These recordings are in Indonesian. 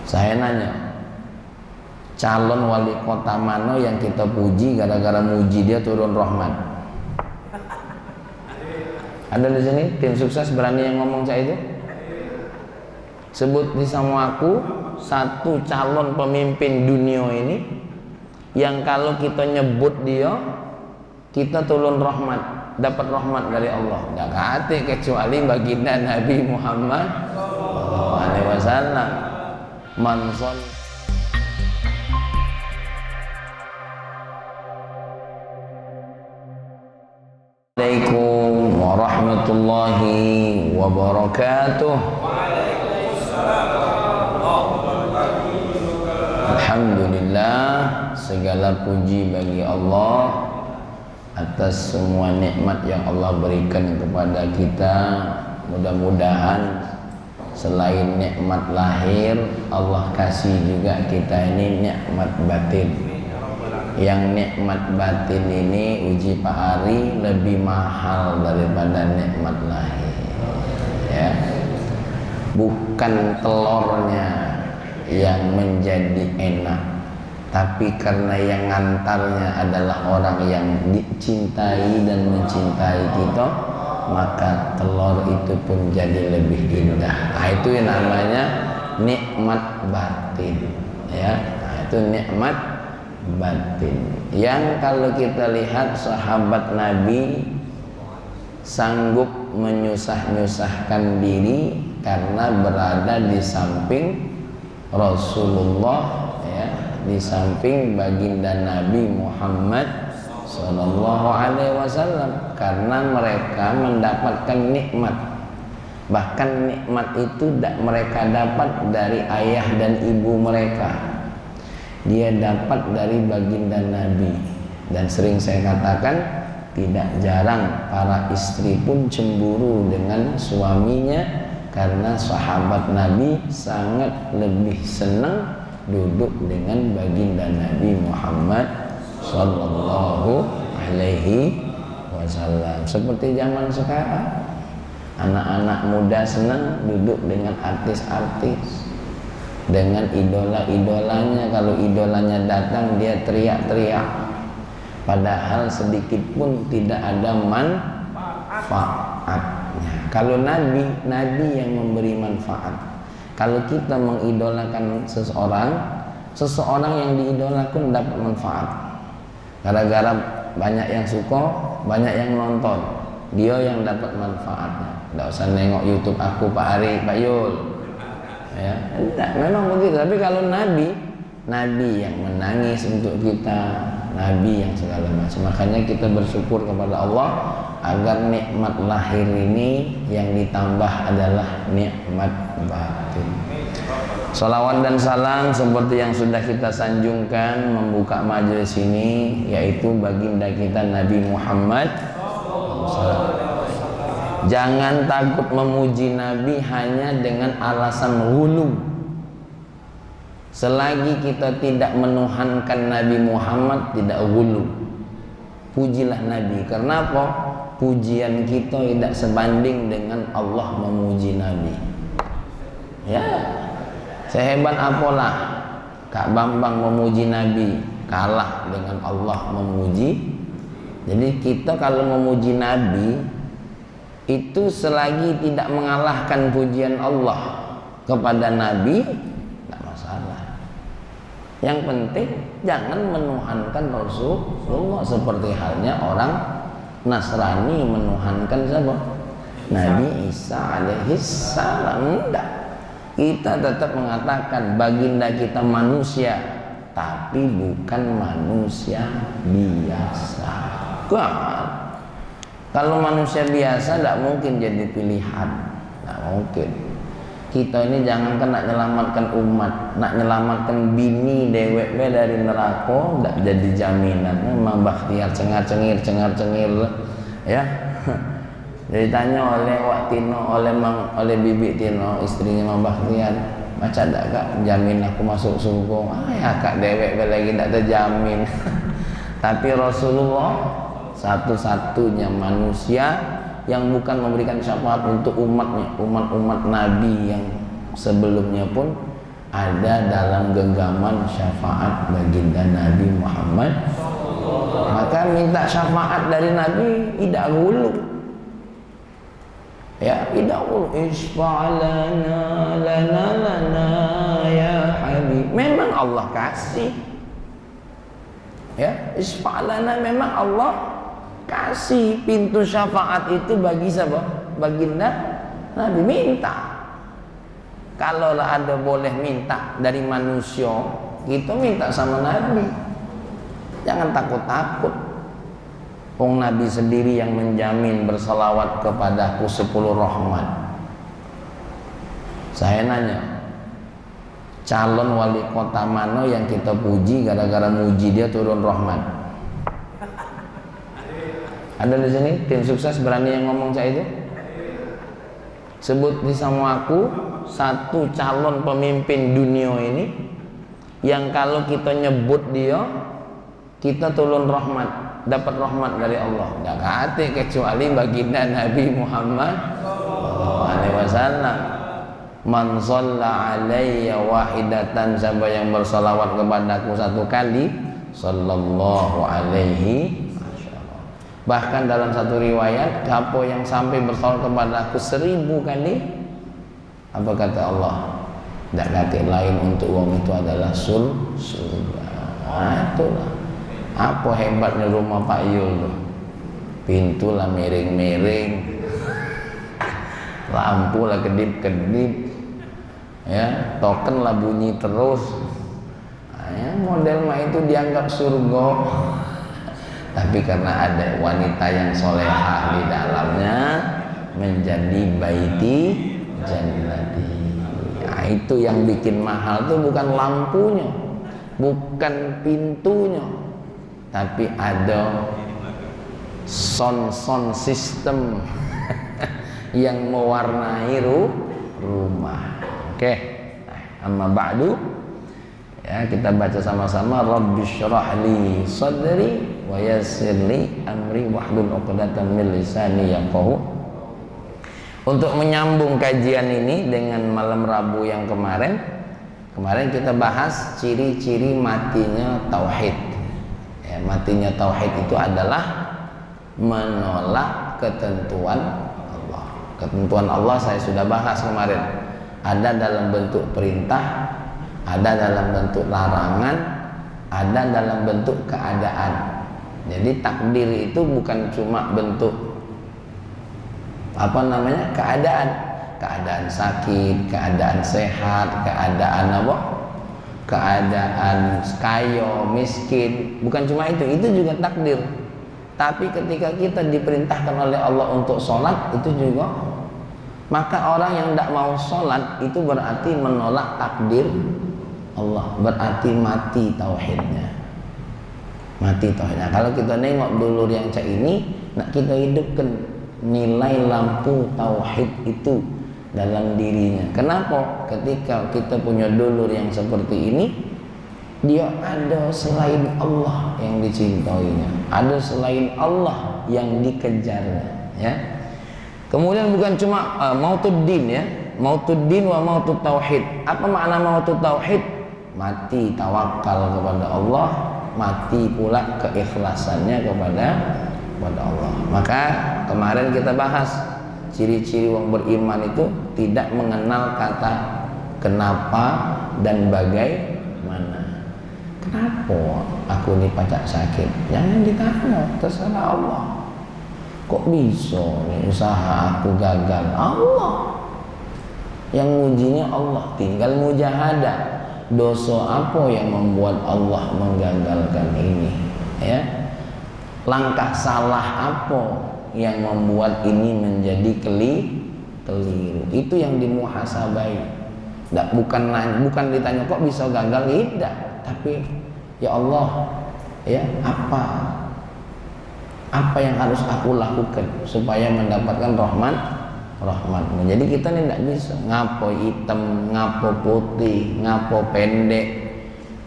Saya nanya, calon wali kota mana yang kita puji gara-gara muji dia turun rahmat? Ada di sini tim sukses berani yang ngomong saya itu? Sebut di sama aku satu calon pemimpin dunia ini yang kalau kita nyebut dia kita turun rahmat, dapat rahmat dari Allah. Enggak kate kecuali baginda Nabi Muhammad sallallahu alaihi wasallam. Manson Assalamualaikum warahmatullahi wabarakatuh. Alhamdulillah, segala puji bagi Allah atas semua nikmat yang Allah berikan kepada kita. Mudah-mudahan selain nikmat lahir, Allah kasih juga kita ini nikmat batin. Yang nikmat batin ini uji Pak Ari lebih mahal daripada nikmat lahir, ya. Bukan telurnya yang menjadi enak, tapi karena yang ngantarnya adalah orang yang dicintai dan mencintai kita, maka telur itu pun jadi lebih indah. Nah, itu yang namanya nikmat batin, ya. Nah, itu nikmat batin. Yang kalau kita lihat sahabat Nabi sanggup menyusah-nyusahkan diri karena berada di samping Rasulullah, ya, di samping baginda Nabi Muhammad sallallahu alaihi wasallam, karena mereka mendapatkan nikmat. Bahkan nikmat itu mereka dapat dari ayah dan ibu mereka. Dia dapat dari baginda Nabi. Dan sering saya katakan, tidak jarang para istri pun cemburu dengan suaminya karena sahabat Nabi sangat lebih senang duduk dengan baginda Nabi Muhammad sallallahu alaihi wasallam. Seperti zaman sekarang, anak-anak muda senang duduk dengan artis-artis, dengan idola-idolanya. Kalau idolanya datang dia teriak-teriak, padahal sedikit pun tidak ada manfaatnya. Kalau Nabi yang memberi manfaat. Kalau kita mengidolakan seseorang yang diidolakan dapat manfaat. Gara-gara banyak yang suka, banyak yang nonton, dia yang dapat manfaatnya. Tidak usah nengok YouTube aku, Pak Ari, Pak Yul, ya, enggak, memang begitu. Tapi kalau Nabi yang menangis untuk kita, Nabi yang segala macam. Makanya kita bersyukur kepada Allah agar nikmat lahir ini yang ditambah adalah nikmat batin. Salawat dan salam seperti yang sudah kita sanjungkan membuka majelis ini, yaitu baginda kita Nabi Muhammad. Jangan takut memuji Nabi hanya dengan alasan ghulu. Selagi kita tidak menuhankan Nabi Muhammad, tidak ghulu. Pujilah Nabi. Karena apa? Pujian kita tidak sebanding dengan Allah memuji Nabi. Ya, sehebat apalah Kak Bambang memuji Nabi, kalah dengan Allah memuji. Jadi kita kalau memuji Nabi itu selagi tidak mengalahkan pujian Allah kepada Nabi, tidak masalah. Yang penting jangan menuhankan Rasulullah seperti halnya orang Nasrani menuhankan siapa? Nabi Isa alaihi salam. Tidak. Kita tetap mengatakan baginda kita manusia, tapi bukan manusia biasa. Kan? Kalau manusia biasa tidak mungkin jadi pilihan, tidak mungkin. Kita ini jangankan nak menyelamatkan umat, nak menyelamatkan bini dewek dari neraka, tidak jadi jaminan. Memang Bakhtiar cengar-cengir, ya. Jadi tanya oleh Wak Tino, oleh Bibi Tino, istrinya Mang Bakhtiar, baca tak kak jamin aku masuk surga? Ya kak dewek lagi tidak terjamin. Tapi Rasulullah satu-satunya manusia yang bukan memberikan syafaat untuk umatnya, umat-umat Nabi yang sebelumnya pun ada dalam genggaman syafaat baginda Nabi Muhammad. Maka minta syafaat dari Nabi tidak hulu, ya, tidak hulu. Isfa'lana lana lana ya habib. Memang Allah kasih, ya, isfa'lana, memang Allah kasih pintu syafaat itu bagi siapa? Baginda Nabi. Minta. Kalau ada boleh minta dari manusia, kita minta sama Nabi. Jangan takut-takut. Wong Nabi sendiri yang menjamin bersalawat kepadaku 10 rahmat. Saya nanya, calon wali kota mana yang kita puji gara-gara muji dia turun rahmat? Ada di sini tim sukses berani yang ngomong saya itu? Sebut di sama aku satu calon pemimpin dunia ini yang kalau kita nyebut dia, kita turun rahmat, dapat rahmat dari Allah. Tidak kate kecuali baginda Nabi Muhammad SAW. Man shalla alayya wahidatan, siapa yang bersalawat kepadaku satu kali, sallallahu alaihi. Bahkan dalam satu riwayat, siapa yang sampai bersalawat kepadaku 1000 kali, apa kata Allah? Tidak kata lain untuk uang itu adalah surga. Itulah apa hebatnya rumah Pak Yul. Pintu lah miring-miring, lampu lah kedip-kedip, ya, token lah bunyi terus. Ya, model mah itu dianggap surga. Tapi karena ada wanita yang solehah di dalamnya, menjadi baiti jannati. Nah, itu yang bikin mahal tuh bukan lampunya, bukan pintunya, tapi ada sound system yang mewarnai rumah. Oke. Amma ba'du, ya, kita baca sama-sama. Rabbishrah li sadri wa yassir li amri wahlul 'uqdatam min lisani yafqahu. Untuk menyambung kajian ini dengan malam Rabu yang kemarin kita bahas ciri-ciri matinya tauhid. Ya, matinya tauhid itu adalah menolak ketentuan Allah. Ketentuan Allah saya sudah bahas kemarin. Ada dalam bentuk perintah, ada dalam bentuk larangan, ada dalam bentuk keadaan. Jadi takdir itu bukan cuma bentuk keadaan sakit, keadaan sehat, keadaan apa? Keadaan kaya, miskin, bukan cuma itu juga takdir. Tapi ketika kita diperintahkan oleh Allah untuk sholat, itu juga, maka orang yang tidak mau sholat itu berarti menolak takdir Allah, berarti mati tauhidnya. Mati tauhidnya. Kalau kita nengok dulur yang cak ini, nak kita hidupkan nilai lampu tauhid itu dalam dirinya. Kenapa? Ketika kita punya dulur yang seperti ini, dia ada selain Allah yang dicintainya, ada selain Allah yang dikejarnya, ya. Kemudian bukan cuma mautuddin, ya, mautuddin wa mautut tauhid. Apa makna mautut tauhid? Mati tawakal kepada Allah, mati pula keikhlasannya kepada Allah. Maka kemarin kita bahas ciri-ciri orang beriman itu tidak mengenal kata kenapa dan bagaimana. Kenapa aku ini pacak sakit? Jangan ditanya, terserah Allah. Kok bisa nih usaha aku gagal? Allah yang ngujinya, Allah. Tinggal mujahadah. Dosa apa yang membuat Allah menggagalkan ini, ya? Langkah salah apa yang membuat ini menjadi keliru? Itu yang dimuhasabai. Bukan ditanya kok bisa gagal, tidak. Tapi ya Allah, ya, apa yang harus aku lakukan supaya mendapatkan rahmatmu. Jadi kita ini tidak bisa ngapo hitam, ngapo putih, ngapo pendek,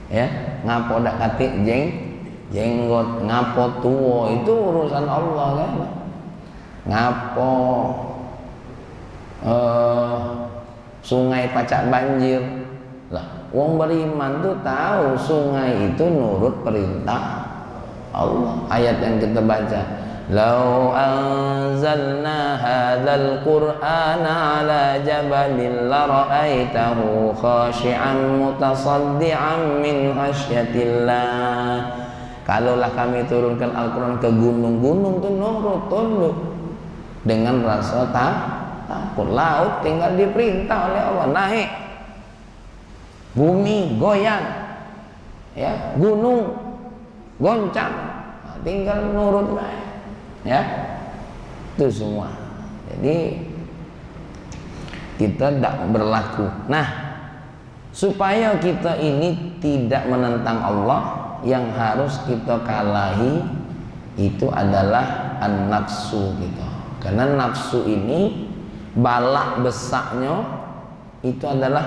ya, ngapo dak katik jenggot, ngapo tua, itu urusan Allah, kan. Ngapo sungai pacak banjir, Lah, wong beriman tuh tahu sungai itu nurut perintah Allah. Ayat yang kita baca, "Lau anzalna hadzal qur'ana 'ala jabalin la ra'aitahu khashi'an mutasaddian min khasyatillah." Kalaulah kami turunkan Al-Qur'an ke gunung-gunung tuh nurut tunduk dengan rasa takut. Laut tinggal diperintah oleh Allah naik, bumi goyang, ya, gunung goncang, tinggal nurut naik, ya, itu semua. Jadi kita tidak berlaku. Nah, supaya kita ini tidak menentang Allah, yang harus kita kalahi itu adalah an-nafsu kita. Karena nafsu ini balak besarnya itu adalah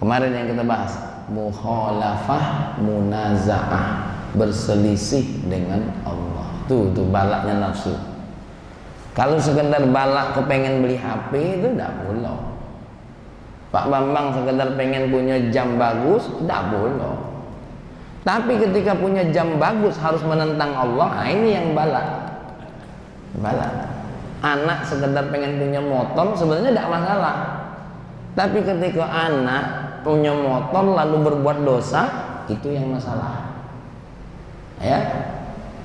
kemarin yang kita bahas, mukhalafah munaza'ah, berselisih dengan Allah. Tuh balaknya nafsu. Kalau sekedar balak kepengen beli HP itu tidak boleh. Pak Bambang sekedar pengen punya jam bagus tidak boleh. Tapi ketika punya jam bagus harus menentang Allah, nah ini yang balak. Anak sekedar pengen punya motor sebenarnya tidak masalah. Tapi ketika anak punya motor lalu berbuat dosa, itu yang masalah. Ya,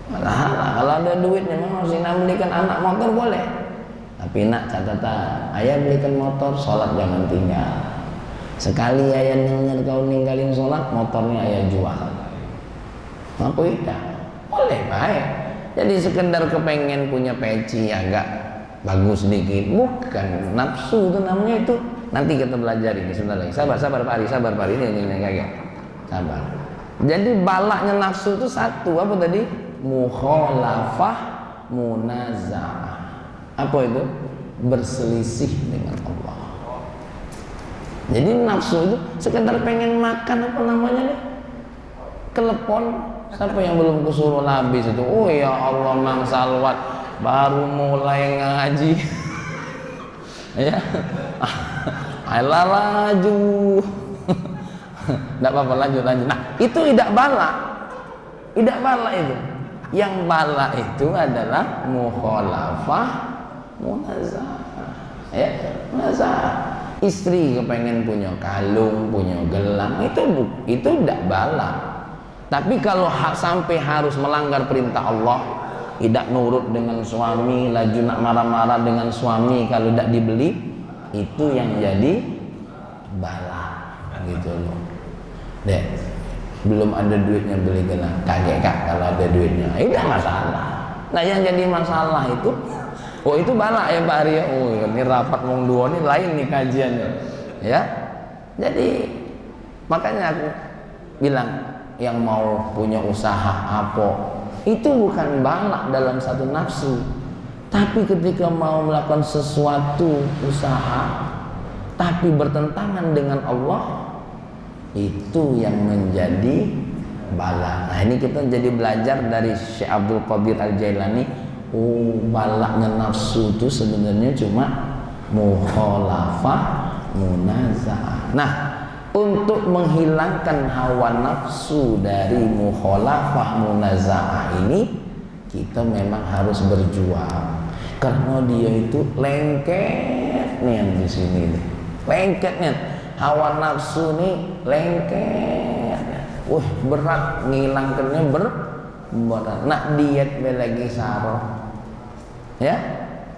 masalah. Kalau ada duit memang harus belikan anak motor boleh. Tapi nak catatan, ayah belikan motor, sholat jangan tinggal. Sekali ayah dengar kau ninggalin sholat, motornya ayah jual. Aku tidak boleh baik. Jadi sekedar kepengen punya peci agak bagus sedikit, bukan nafsu itu namanya itu. Nanti kita belajar ini sebentar lagi. Sabar Pak Ari, sabar Pak Ari, ini kagak. Sabar. Jadi balaknya nafsu itu satu, apa tadi? Mukhalafah munaza'ah. Apa itu? Berselisih dengan Allah. Jadi nafsu itu sekedar pengen makan apa namanya nih? Kelepon. Siapa yang belum kusuruh habis itu? Oh ya Allah, Mang Salwat baru mulai ngaji. Ya. Ayolah laju. Tidak apa-apa, lanjut. Nah, itu tidak balak. Tidak balak itu. Yang balak itu adalah mukhalafah munaza'ah. Ya, munaza'ah. Istri kepengen punya kalung, punya gelang, itu tidak balak. Tapi kalau sampai harus melanggar perintah Allah, tidak nurut dengan suami, laju nak marah-marah dengan suami kalau tidak dibeli, itu yang jadi bala, gitu loh. Dek, belum ada duitnya beli gelang, kaget kak kalau ada duitnya, tidak masalah. Nah yang jadi masalah itu, oh itu bala ya Pak Arya, oh ini rapat wong dua ini lain nih kajiannya, ya. Jadi makanya aku bilang, yang mau punya usaha apa itu bukan balak dalam satu nafsu, tapi ketika mau melakukan sesuatu usaha tapi bertentangan dengan Allah, itu yang menjadi balak. Nah ini kita jadi belajar dari Syekh Abdul Qadir Al-Jailani. Oh, balaknya nafsu itu sebenarnya cuma mukhalafah munaza'ah. Nah, untuk menghilangkan hawa nafsu dari mukhalafah munaza'ah ini, kita memang harus berjuang. Karena dia itu lengket nih yang di sini nih. Lengketnya hawa nafsu nih lengket. Berat ngilangkannya berat. Nak diet be lagi saro. Ya?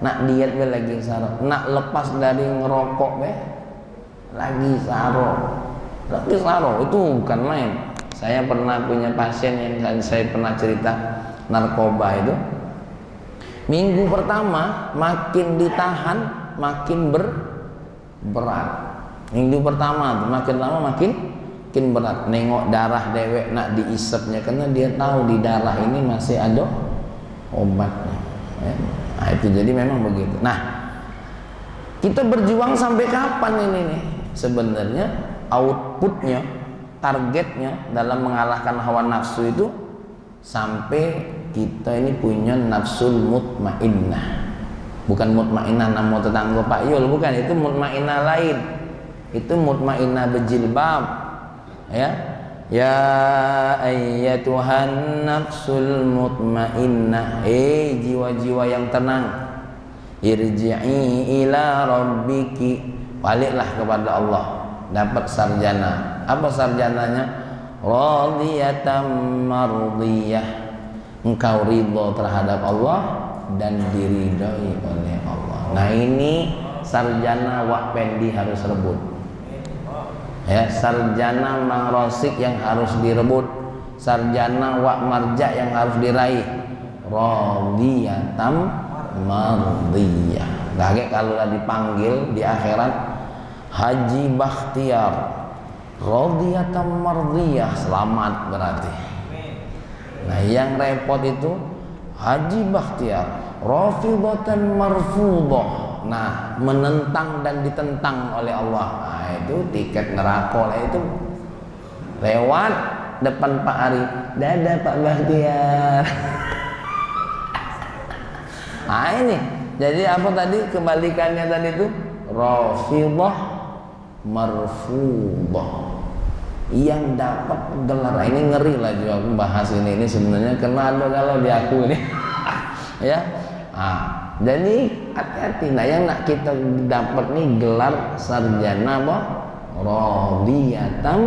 Nak diet be lagi saro. Nak lepas dari ngerokok be lagi saro itu bukan main. Saya pernah punya pasien yang saya pernah cerita narkoba itu. Minggu pertama makin ditahan makin berat. Minggu pertama makin lama makin berat. Nengok darah dewek nak diisepnya karena dia tahu di darah ini masih ada obatnya. Ya. Nah, itu jadi memang begitu. Nah, kita berjuang sampai kapan ini nih? Sebenarnya outputnya, targetnya dalam mengalahkan hawa nafsu itu sampai kita ini punya nafsul mutmainnah. Bukan mutmainnah nama tetangga Pak Yul, bukan, itu mutmainnah lain. itu mutmainnah berjilbab. Ya, ya ayyatuhan nafsul mutmainnah, jiwa-jiwa yang tenang, irji'i ila rabbiki, baliklah kepada Allah, dapat sarjana. Apa sarjananya? Radiyatan mardiyah, engkau ridho terhadap Allah dan diridhoi oleh Allah. Nah, ini sarjana Wak Pendi harus rebut. Ya, sarjana Mang Rosik yang harus direbut, sarjana Wak Marja yang harus diraih. Radiyatan mardiyah. Kaget kalau dipanggil di akhirat Haji Bakhtiar radiyatan mardiyah, selamat berarti. Nah, yang repot itu Haji Bakhtiar rafidatan marfudah. Nah, menentang dan ditentang oleh Allah. Nah, itu tiket neraka lah itu. Lewat depan Pak Ari, dadah Pak Bakhtiar. Nah, ini jadi apa tadi kebalikannya tadi itu? Rafidah marfudah, yang dapat gelar. Ini ngeri lah juga aku bahas ini sebenarnya karena ada kalau di aku ini. Ya, jadi hati-hati. Nah, yang nak kita dapat nih gelar sarjana apa? Radiyatan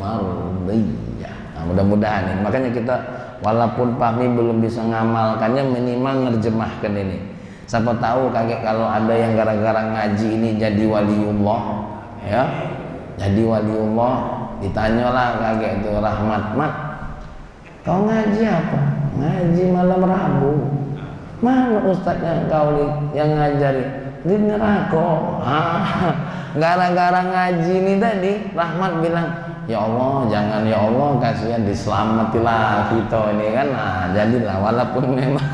mardiyah. Nah, mudah-mudahan ini. Makanya kita walaupun Fahmi belum bisa ngamalkannya, minimal nerjemahkan ini. Siapa tahu kaget kalau ada yang gara-gara ngaji ini jadi waliullah, ya. Jadi waliullah, ditanyalah kaget itu Rahmat, "Mat, kau ngaji apa?" "Ngaji malam Rabu." "Mana ustadznya kau yang ngajari?" "Di neraka." Gara-gara ngaji ini tadi Rahmat bilang, "Ya Allah, jangan ya Allah, kasihan, diselamatkanlah kita ini kan." Nah, jadilah walaupun memang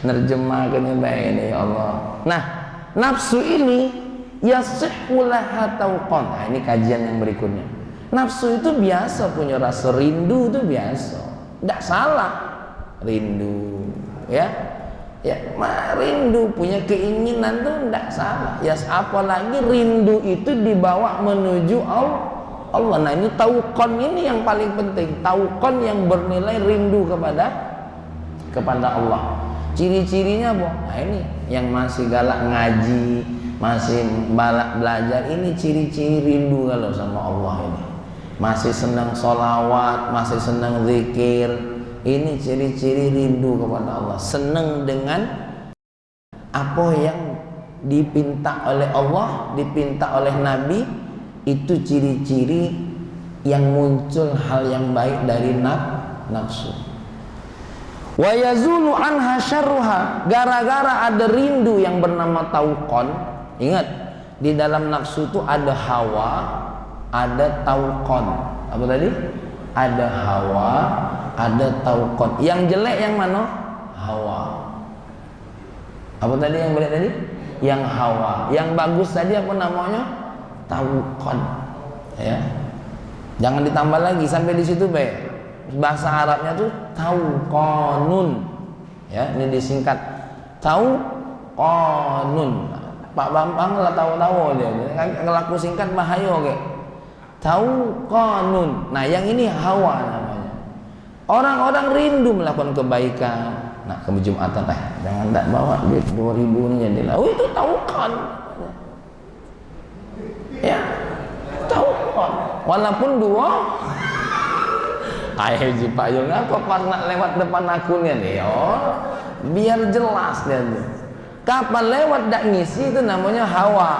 nerjemahkannya baik ini ya Allah. Nah, nafsu ini yasihhu laha tauqan. Nah, ini kajian yang berikutnya. Nafsu itu biasa punya rasa rindu, itu biasa. Tidak salah rindu, ya. Ya, rindu punya keinginan tuh tidak salah. Ya, apalagi rindu itu dibawa menuju Allah. Nah, ini tauqan ini yang paling penting. Tauqan yang bernilai rindu kepada Allah. Ciri-cirinya apa? Nah, ini yang masih galak ngaji, masih balak belajar, ini ciri-ciri rindu kalau sama Allah ini. Masih senang sholawat, masih senang zikir, ini ciri-ciri rindu kepada Allah. Senang dengan apa yang dipinta oleh Allah, dipinta oleh Nabi, itu ciri-ciri yang muncul hal yang baik dari nafsu. Wa yazulu anha syarruha, gara-gara ada rindu yang bernama tauqan. Ingat, di dalam nafsu itu ada hawa, ada tauqan. Apa tadi? Ada hawa, ada tauqan. Yang jelek yang mana? Hawa. Apa tadi yang jelek tadi? Yang hawa. Yang bagus tadi apa namanya? Tauqan. Ya. Jangan ditambah lagi sampai di situ baik. Bahasa Arabnya tuh tauqanun. Ya, ini disingkat tauqanun. Pak Bambang lah tahu-tahu dia. Kalau aku singkat bahaya kayak tauqanun. Nah, yang ini hawa namanya. Orang-orang rindu melakukan kebaikan. Nah, ke Jumatan jangan tak bawa duit 2000 ini jadilah. Oh, itu tauqan. Ya. Tauqan. Walaupun dua Haji Payung apa pernah lewat depan akunnya nih, oh, biar jelas dia tuh. Kapan lewat dak ngisi itu namanya hawa.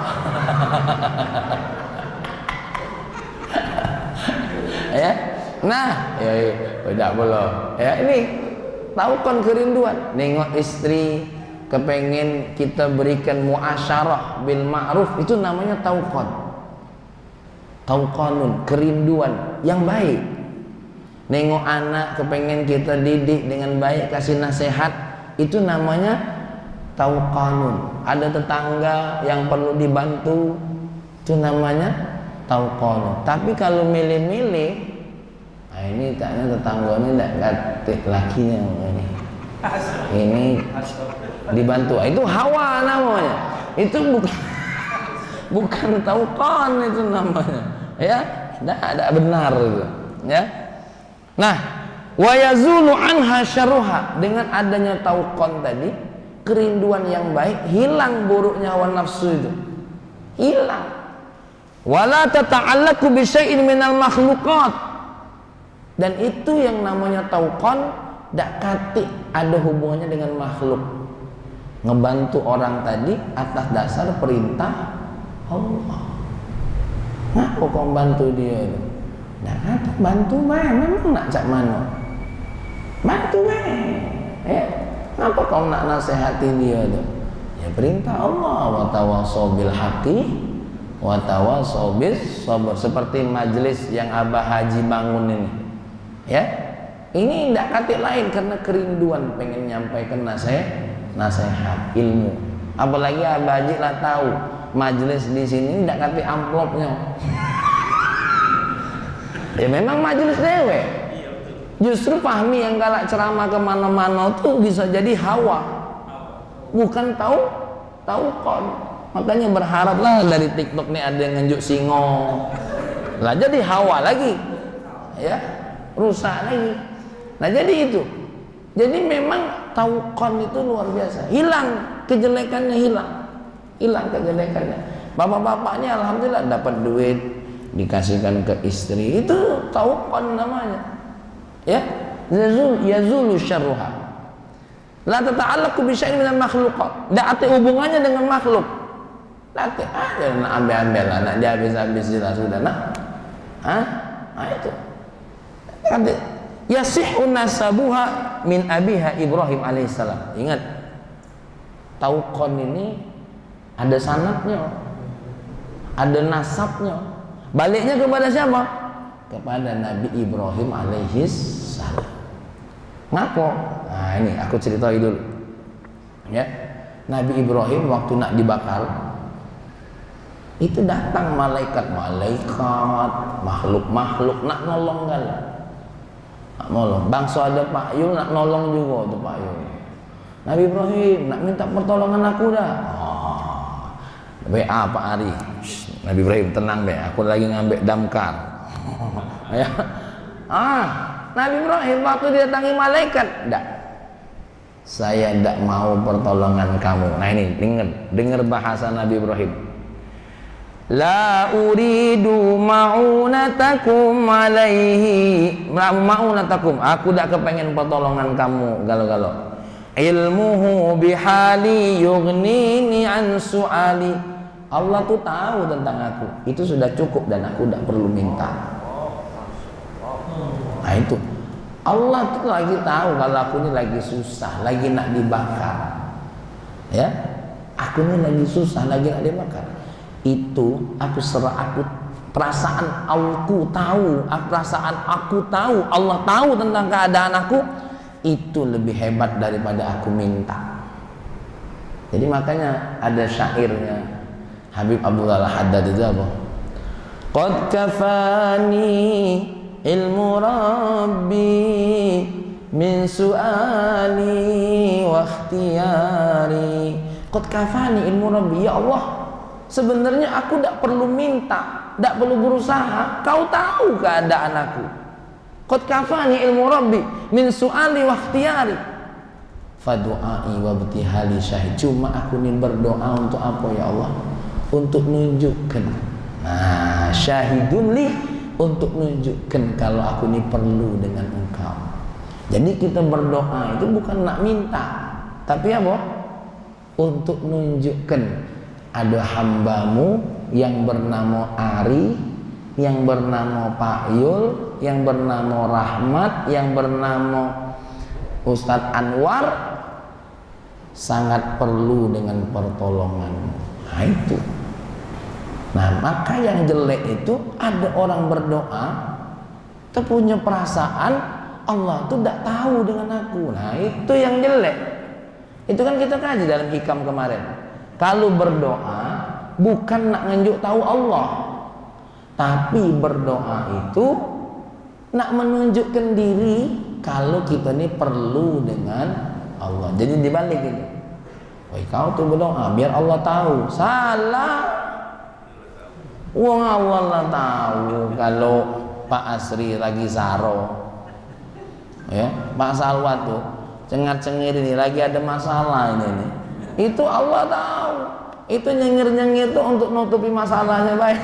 Ya, nah, ya, tidak boleh. Ya, ini tahu kan kerinduan. Nengok istri, kepengen kita berikan muasyarah bil ma'ruf, itu namanya tauqan. Tauqanun, kerinduan yang baik. Nengok anak kepengen kita didik dengan baik, kasih nasihat, itu namanya tauqanun. Ada tetangga yang perlu dibantu, itu namanya tauqanun. Tapi kalau milih-milih, nah ini taknya tetangga ini tidak gatik lakinya ini dibantu, itu hawa namanya. Itu Bukan tauqan itu namanya. Ya, tidak benar itu. Ya. Nah, wa yazulu anha syarruha, dengan adanya tauqan tadi, kerinduan yang baik, hilang buruknya hawa nafsu itu. Hilang. Wala tata'allaqu bi syai'in minal makhluqat. Dan itu yang namanya tauqan, dak kati ada hubungannya dengan makhluk. Ngebantu orang tadi atas dasar perintah Allah. Ngapa kau bantu dia? Nah, kata bantu bae, memang nak cak mano. Bantu bae. Ngapa kau nak nasihati dia tu? Ya perintah Allah, wa tawassaw bil haqqi wa tawassaw bis sabr. Seperti majelis yang Abah Haji bangun ini. Ya. Ini tidak kata lain karena kerinduan pengen nyampaikan nasihat ilmu. Apalagi Abah Haji lah tahu majelis di sini tidak kata amplopnya. Ya memang majelis dewe. Justru Fahmi yang galak ceramah kemana-mana tuh bisa jadi hawa, bukan tahu kon. Makanya berharaplah dari TikTok nih ada yang nunjuk singo, lah jadi hawa lagi, ya rusak lagi. Nah jadi itu. Jadi memang tauqan itu luar biasa. Hilang kejelekannya, hilang kejelekannya. Bapak-bapaknya alhamdulillah dapat duit, dikasihkan ke istri, itu tauqan namanya. Ya, yazulu syarruha. La tata'allaqu bi syai'in minal makhluqat. Enggak ada hubungannya dengan makhluk. Nanti aja nak ambil-ambil lah, nak dihabis-habis sudah nak. Nah itu. Nanti yasihhu nasabuha min abiha Ibrahim alaihissalam. Ingat, tauqan ini ada sanadnya, ada nasabnya. Baliknya kepada siapa? Kepada Nabi Ibrahim alaihissalam. Ngapa? Nah ini aku ceritain dulu. Ya, Nabi Ibrahim waktu nak dibakar, itu datang malaikat, makhluk nak nolong galah. Nak nolong. Bangsa ada Pak Yul nak nolong juga tuh Pak Yul. Nabi Ibrahim nak minta pertolongan aku dah. WA Pak Ari. Nabi Ibrahim tenang deh, aku lagi ngambil damkar. Ya. Nabi Ibrahim waktu didatangi malaikat, enggak. Saya tidak mau pertolongan kamu. Nah ini dengar bahasa Nabi Ibrahim. La uridu ma'unatakum alaihi. Ma'unatakum, aku tidak kepengen pertolongan kamu galau-galau. Ilmuhu bihali yughnini an su'ali. Allah tuh tahu tentang aku, itu sudah cukup dan aku tidak perlu minta. Nah itu, Allah tuh lagi tahu kalau aku ini lagi susah, lagi nak dibakar. Ya, aku ini lagi susah, lagi nak dibakar. Itu perasaan aku tahu, Allah tahu tentang keadaan aku, itu lebih hebat daripada aku minta. Jadi makanya ada syairnya Habib Abdullah Al-Haddad itu apa? Qad kafani ilmu rabbi min su'ali wa ikhtiyari. Qad kafani ilmu rabbi, ya Allah, sebenarnya aku tidak perlu minta, tidak perlu berusaha, kau tahu keadaan aku. Qad kafani ilmu rabbi min su'ali wa ikhtiyari. Fadu'ai wa btihali syahid. Cuma aku ini berdoa untuk apa ya Allah? Untuk nunjukkan, nah syahidun li, untuk nunjukkan kalau aku ini perlu dengan engkau. Jadi kita berdoa itu bukan nak minta, tapi apa? Untuk nunjukkan ada hambamu yang bernama Ari, yang bernama Pak Yul, yang bernama Rahmat, yang bernama Ustadz Anwar, sangat perlu dengan pertolongan. Nah itu. Nah maka yang jelek itu ada orang berdoa, punya perasaan Allah tuh tidak tahu dengan aku. Nah itu yang jelek. Itu kan kita kaji dalam hikam kemarin. Kalau berdoa bukan nak nunjuk tahu Allah, tapi berdoa itu nak menunjukkan diri kalau kita ini perlu dengan Allah. Jadi dibalik ini. Woi kau tuh berdoa biar Allah tahu. Salah. Wong Allah lah tahu kalau Pak Asri lagi saro, ya Pak Salwat tuh cengar-cengir ini lagi ada masalah ini. Itu Allah tahu. Itu nyengir-nyengir tuh untuk nutupi masalahnya baik.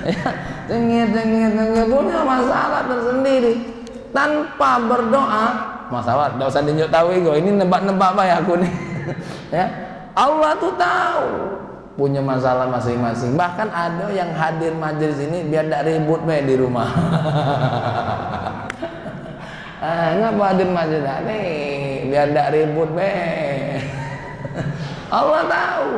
Ya, nyengir punya masalah tersendiri tanpa berdoa. Masalah, tidak usah tunjuk tahu ini nebak-nebak baik aku nih. Ya, Allah tuh tahu punya masalah masing-masing. Bahkan ada yang hadir majelis ini biar tidak ribut baik di rumah. Ngapa hadir majelis nih biar tidak ribut baik. Allah tahu.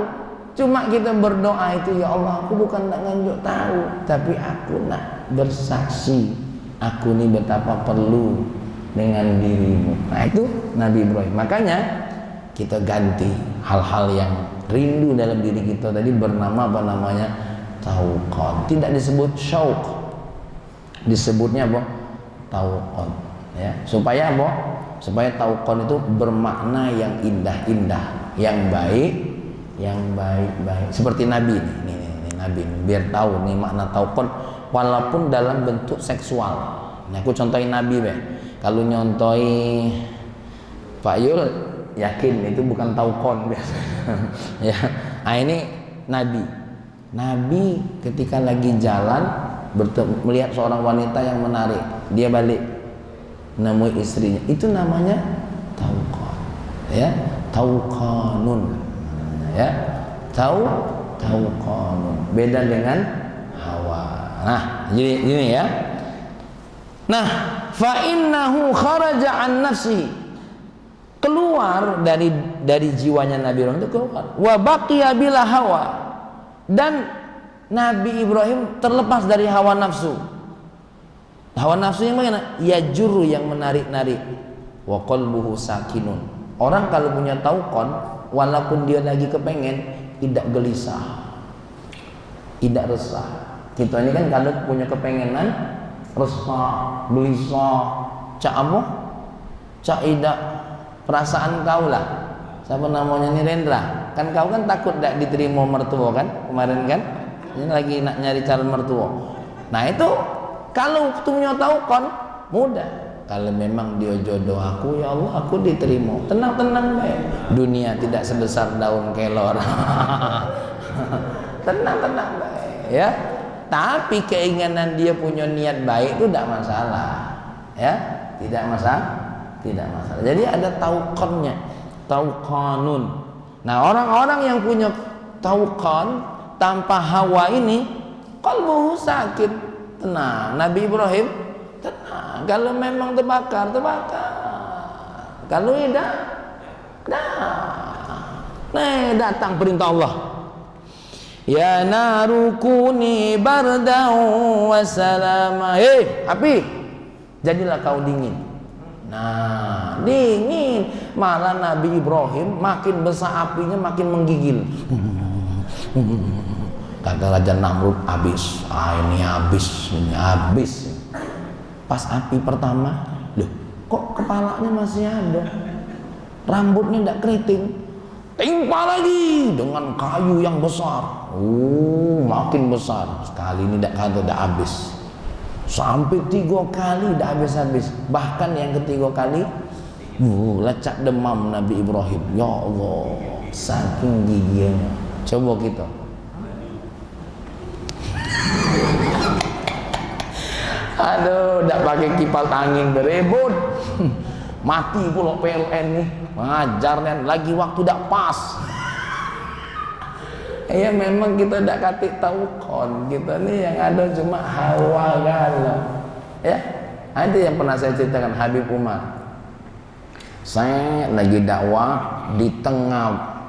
Cuma kita berdoa itu, ya Allah, aku bukan nak nganjuk tahu, tapi aku nak bersaksi aku ini betapa perlu dengan dirimu. Nah itu Nabi Ibrahim. Makanya kita ganti hal-hal yang rindu dalam diri kita tadi bernama apa namanya? Tauqad. Tidak disebut syauq, disebutnya apa? Tauqad. Ya, supaya apa? Supaya tauqad itu bermakna yang indah-indah, yang baik, yang baik-baik. Seperti Nabi nih, Nabi nih, biar tahu nih makna tauqad walaupun dalam bentuk seksual. Nah, aku contohin Nabi be. Kalau nyontohi Pak Yul yakin itu bukan tauqad biasa. Ya. Nah, ini Nabi. Nabi ketika lagi jalan melihat seorang wanita yang menarik, dia balik nemui istrinya. Itu namanya tauqad. Ya, tauqanun. Ya, tauqanun. Beda dengan hawa. Nah, jadi ini ya. Nah, fa innahu kharaja an nafsihi. Keluar dari jiwanya Nabi Ibrahim itu keluar. Wa baqiya bila hawa. Dan Nabi Ibrahim terlepas dari hawa nafsu. Hawa nafsu yang mana? Ya juru yang menarik-narik. Wa qalbuhu sakinun. Orang kalau punya tauqan, walaupun dia lagi kepengen, tidak gelisah, tidak resah. Kita ini kan kalau punya kepengenan, resah, gelisah, cak apa? Cak idak perasaan kau lah. Siapa namanya ini Rendra? Kan kau kan takut tidak diterima mertua kan kemarin kan? Ini lagi nak nyari calon mertua. Nah itu kalau punya tauqan mudah. Kalau memang dia jodoh aku, ya Allah, aku diterima. Tenang-tenang baik. Dunia tidak sebesar daun kelor. Tenang-tenang baik, ya. Tapi keinginan dia punya niat baik itu tidak masalah, ya. Tidak masalah. Jadi ada tauqannya, tauqanun. Nah, orang-orang yang punya tauqan tanpa hawa ini, qalbuhu sakin, tenang. Nabi Ibrahim tenang. Kalau memang terbakar. Kalau tidak, datang perintah Allah. Ya narukuni bardau wa salama. Api, jadilah kau dingin. Nah, dingin. Malah Nabi Ibrahim makin besar apinya makin menggigil. Kata Raja Namrud, habis. Ini habis. Pas api pertama, loh, kok kepalanya masih ada, rambutnya tidak keriting, timpa lagi dengan kayu yang besar. Makin besar. Sekali ini tidak habis. Sampai 3 kali tidak habis-habis. Bahkan yang ketiga kali, lecak demam Nabi Ibrahim. Ya Allah, saking giginya. Coba kita. Aduh, tidak pakai kipas angin berebut. Mati pula PLN nih. Mengajar dan lagi waktu tidak pas. Ya memang kita tidak katik tauqan. Kita nih yang ada cuma hawa galau. Ya, ada yang pernah saya ceritakan Habib Umar. Saya lagi dakwah di tengah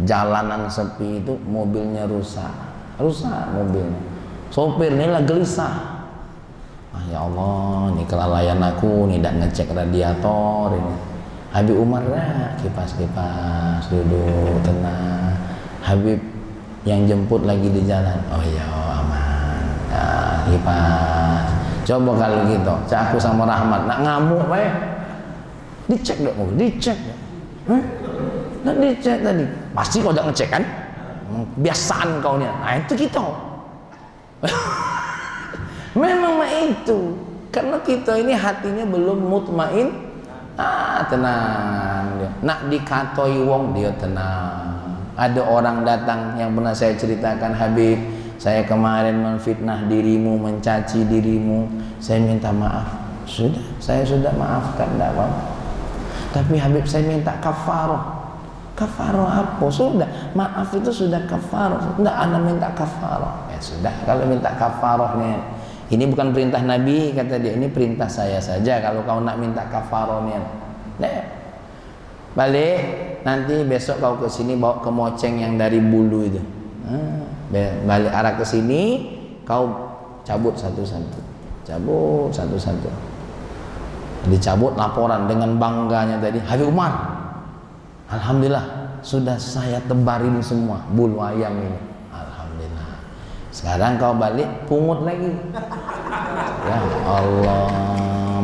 jalanan sepi itu, mobilnya rusak mobilnya. Sopirnya lah gelisah. Ya Allah, ini kelalaian aku, ini tidak ngecek radiator ini. Habib Umar lah, kipas duduk tenang. Habib yang jemput lagi di jalan, oh ya aman, kipas. Coba kalau gitu, cak aku sama Rahmat nak ngamuk baik, dicek dong, dicek. Nah dicek tadi, pasti kau udah ngecek kan? Biasaan kau ni. Nah, itu kita. Memang itu. Karena kita ini hatinya belum mutmain. Tenang dia. Nak dikatoi wong dia tenang. Ada orang datang yang pernah saya ceritakan, Habib, saya kemarin menfitnah dirimu, mencaci dirimu, saya minta maaf. Sudah, saya sudah maafkan, tidak apa-apa. Tapi Habib, saya minta kafaroh. Kafaroh apa? Sudah, maaf itu sudah kafaroh. Tidak, anda minta kafaroh. Ya sudah, kalau minta kafarohnya, ini bukan perintah Nabi, kata dia, ini perintah saya saja. Kalau kau nak minta kafarohnya, nah, balik nanti besok kau ke sini bawa kemoceng yang dari bulu itu. Balik arah ke sini, kau cabut satu-satu, cabut satu-satu. Dicabut laporan dengan bangganya tadi, Habib Umar, alhamdulillah sudah saya tebarin semua bulu ayam ini. Alhamdulillah. Sekarang kau balik pungut lagi. Ya Allah,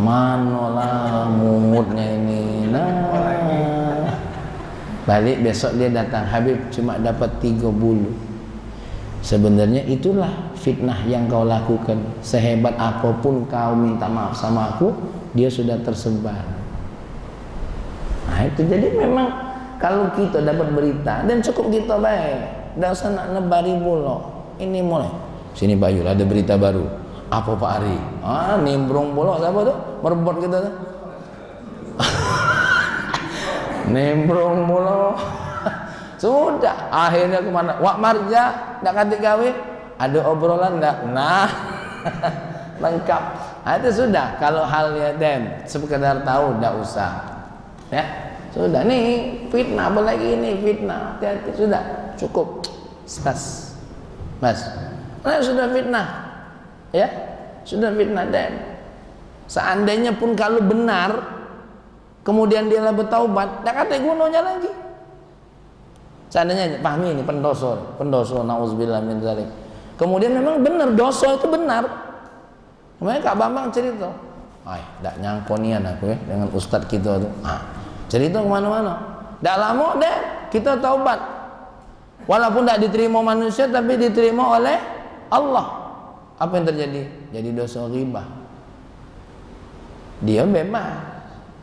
manalah mungutnya ini. Nah, balik besok dia datang, Habib cuma dapat 3 bulu. Sebenarnya itulah fitnah yang kau lakukan. Sehebat apapun kau minta maaf sama aku, dia sudah tersebar. Nah itu, jadi memang kalau kita dapat berita dan cukup kita baik, tidak usah nak nebari pula. Ini mulai sini Pak Yul ada berita baru. Apa Pak Ari? Nimbrung pula siapa tuh? Merebut kita tuh. Nimbrung pula. Sudah, akhirnya kemana? Wak Marja, nak katik gawe? Ada obrolan enggak? Nah, lengkap. Nah, itu sudah. Kalau halnya dan sekedar tahu, enggak usah. Ya, sudah. Nih fitnah, apa lagi ini fitnah? Hati-hati, sudah cukup. Mas, nah, sudah fitnah, ya, sudah fitnah dan seandainya pun kalau benar, kemudian dia bertaubat, tak kata gunanya lagi. Seandainya pahami ini pendoso, nauzubillah min dzalik. Kemudian memang benar dosa itu benar. Kemudian Kak Bambang cerita, tak nyangkonian aku ya dengan ustadz kita tuh. Cerita kemana-mana. Dah lama deh kita taubat. Walaupun tidak diterima manusia, tapi diterima oleh Allah. Apa yang terjadi? Jadi dosa ghibah. Dia bebas,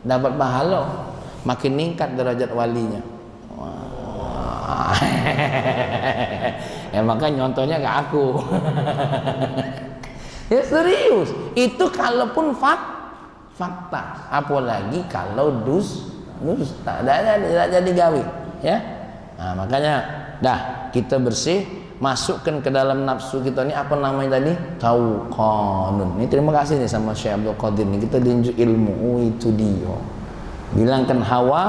dapat pahala, makin meningkat derajat walinya. Ya maka nyontohnya ke aku. Ya serius, itu kalaupun fakta, apalagi kalau dusta, tidak jadi gawe, ya. Nah makanya dah kita bersih, masukkan ke dalam nafsu kita ini apa namanya tadi? Tauqanun. Ini terima kasih nih sama Syekh Abdul Qadir nih, kita diunjuk ilmu. Oh itu dia. Bilangkan hawa,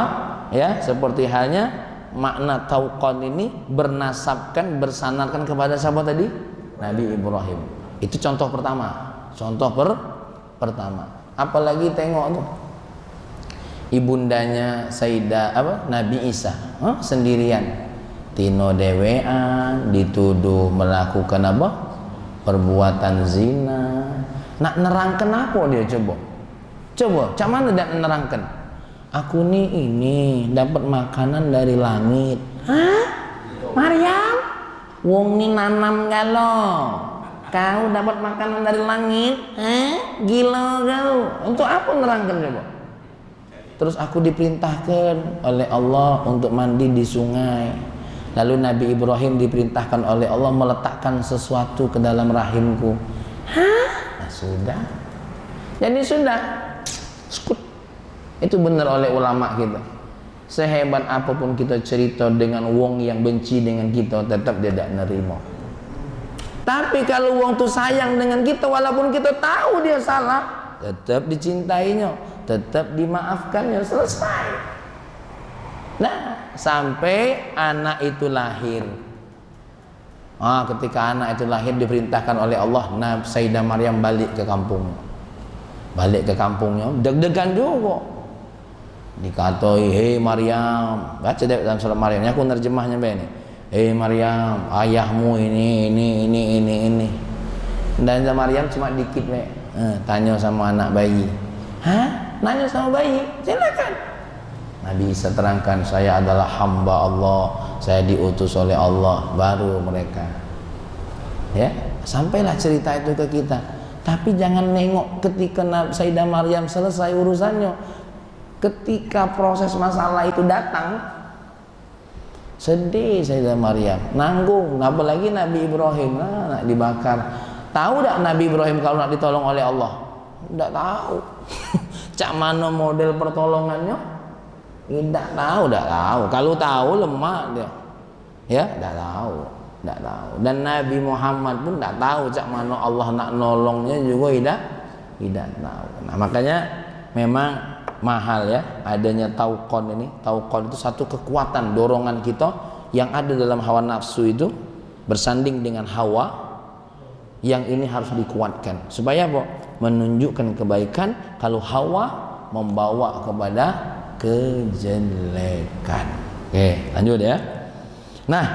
ya, seperti halnya makna tauqan ini bernasabkan, bersandarkan kepada siapa tadi? Nabi Ibrahim. Itu contoh pertama. Contoh pertama. Apalagi tengok tuh ibundanya Sayyidah Nabi Isa, sendirian. Tino dewean, dituduh melakukan apa? Perbuatan zina. Nak nerangkan apa dia coba? Cak mana dia nerangkan? Aku nih ini dapat makanan dari langit. Hah? Maryam? Wong ni nanam galau. Kau dapat makanan dari langit? Gila kau. Untuk apa nerangkan coba? Terus aku diperintahkan oleh Allah untuk mandi di sungai. Lalu Nabi Ibrahim diperintahkan oleh Allah meletakkan sesuatu ke dalam rahimku. Hah? Nah, sudah. Jadi sudah. Skut. Itu benar oleh ulama kita. Sehebat apapun kita cerita dengan wong yang benci dengan kita, tetap dia tidak nerima. Tapi kalau wong tu sayang dengan kita, walaupun kita tahu dia salah, tetap dicintainya, tetap dimaafkannya, selesai. Nah, sampai anak itu lahir. Ketika anak itu lahir diperintahkan oleh Allah, Sayyidah Maryam balik ke kampungnya. Balik ke kampungnya, deg-degan juga. Dikatoi, hei Maryam, baca deh dalam surat Maryam, aku nerjemahnya begini. Hei Maryam, ayahmu ini. Dan Maryam cuma dikit tanya sama anak bayi. Hah? Nanya sama bayi? Silakan. Nabi Isa terangkan, saya adalah hamba Allah, saya diutus oleh Allah. Baru mereka, ya, sampailah cerita itu ke kita. Tapi jangan nengok ketika Sayyidah Maryam selesai urusannya. Ketika proses masalah itu datang, sedih Sayyidah Maryam, nanggung. Apalagi Nabi Ibrahim, nak dibakar. Tahu tak Nabi Ibrahim kalau nak ditolong oleh Allah? Tidak tahu. Cak mana model pertolongannya? Tidak tahu. Kalau tahu lemah dia, ya, tidak tahu. Dan Nabi Muhammad pun tidak tahu cak mana Allah nak nolongnya juga tidak tahu. Nah, makanya memang mahal ya adanya tauqon ini. Tauqon itu satu kekuatan dorongan kita yang ada dalam hawa nafsu itu bersanding dengan hawa, yang ini harus dikuatkan supaya apa? Menunjukkan kebaikan. Kalau hawa membawa kepada kejelekan. Oke, lanjut ya. Nah,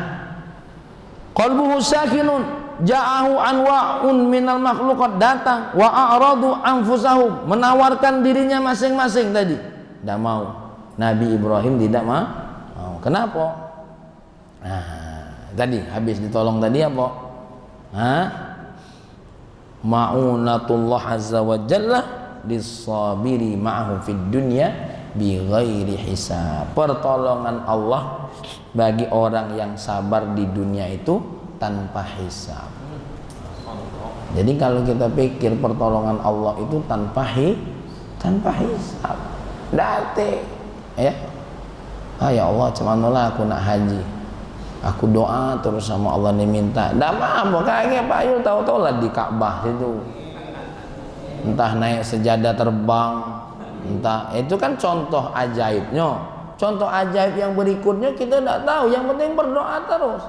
qalbuhu sakinun ja'ahu anwa'un minal makhluqat, datang wa a'radu anfusahum, menawarkan dirinya masing-masing tadi. Tidak mau. Nabi Ibrahim tidak mau. Kenapa? Nah, tadi habis ditolong tadi apa? Ma'unatullah azza wa jalla lis-sabiri ma'ahu fid dunya bi ghairi hisab. Pertolongan Allah bagi orang yang sabar di dunia itu tanpa hisab. Jadi kalau kita pikir pertolongan Allah itu tanpa hisab, date ya. Ya Allah, cemanolah aku nak haji. Aku doa terus sama Allah nih minta. Dah apa kayak Pak Yul tahu-tahu lah di Ka'bah situ. Entah naik sejadah terbang, entah itu kan contoh ajaibnya. Contoh ajaib yang berikutnya kita tidak tahu. Yang penting berdoa terus.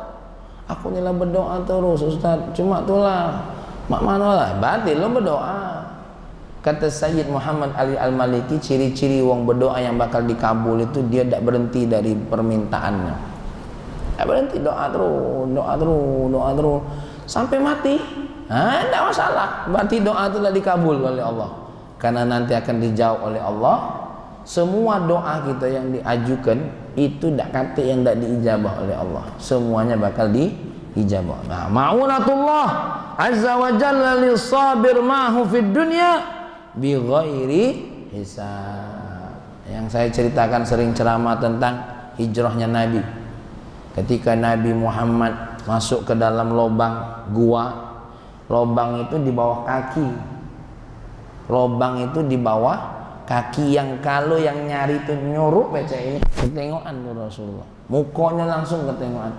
Aku nila berdoa terus Ustaz. Cuma itulah mak manolah batil lo berdoa. Kata Sayyid Muhammad Ali Al-Maliki, ciri-ciri wong berdoa yang bakal dikabul itu dia tidak berhenti dari permintaannya. Tidak berhenti, doa terus sampai mati. Tidak masalah. Berarti doa itu telah dikabul oleh Allah. Karena nanti akan dijawab oleh Allah. Semua doa kita yang diajukan itu tidak kata yang tidak diijabah oleh Allah. Semuanya bakal diijabah. Nah, ma'unatullah azza wa jalla lis-sabir ma'hu fid dunya bi ghairi hisab. Yang saya ceritakan sering ceramah tentang hijrahnya Nabi. Ketika Nabi Muhammad masuk ke dalam lubang gua, lubang itu di bawah kaki. Lubang itu di bawah kaki, yang kalau yang nyari itu nyuruh baca ini ketengokan tuh Rasulullah, mukanya langsung ketengokan.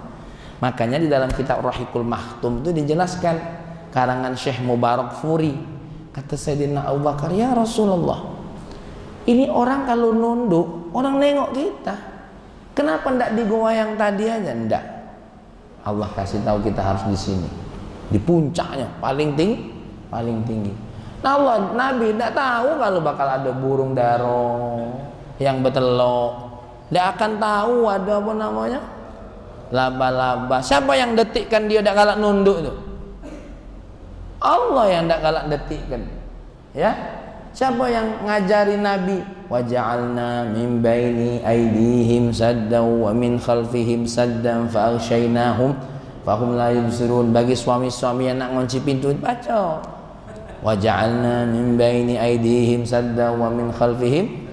Makanya di dalam kitab Rahikul Makhtum itu dijelaskan karangan Syekh Mubarak Furi, kata Sayyidina Abu Bakar, ya Rasulullah, ini orang kalau nunduk orang nengok kita, kenapa ndak di goa yang tadi aja? Ndak, Allah kasih tahu kita harus di sini, di puncaknya paling tinggi. Nah Allah, Nabi tidak tahu kalau bakal ada burung daro yang betelok. Tidak akan tahu ada apa namanya laba-laba. Siapa yang detikkan dia tidak galak nunduk itu? Allah yang tidak galak detikkan. Ya, siapa yang ngajari Nabi? Waja'alna min baini aydihim saddan wa min khalfihim saddan fa'aghshaynahum fahum la yubsirun. Bagi suami-suami yang nak ngunci pintu, baca waja'alna min baini aydihim sadda wa min khalfihim.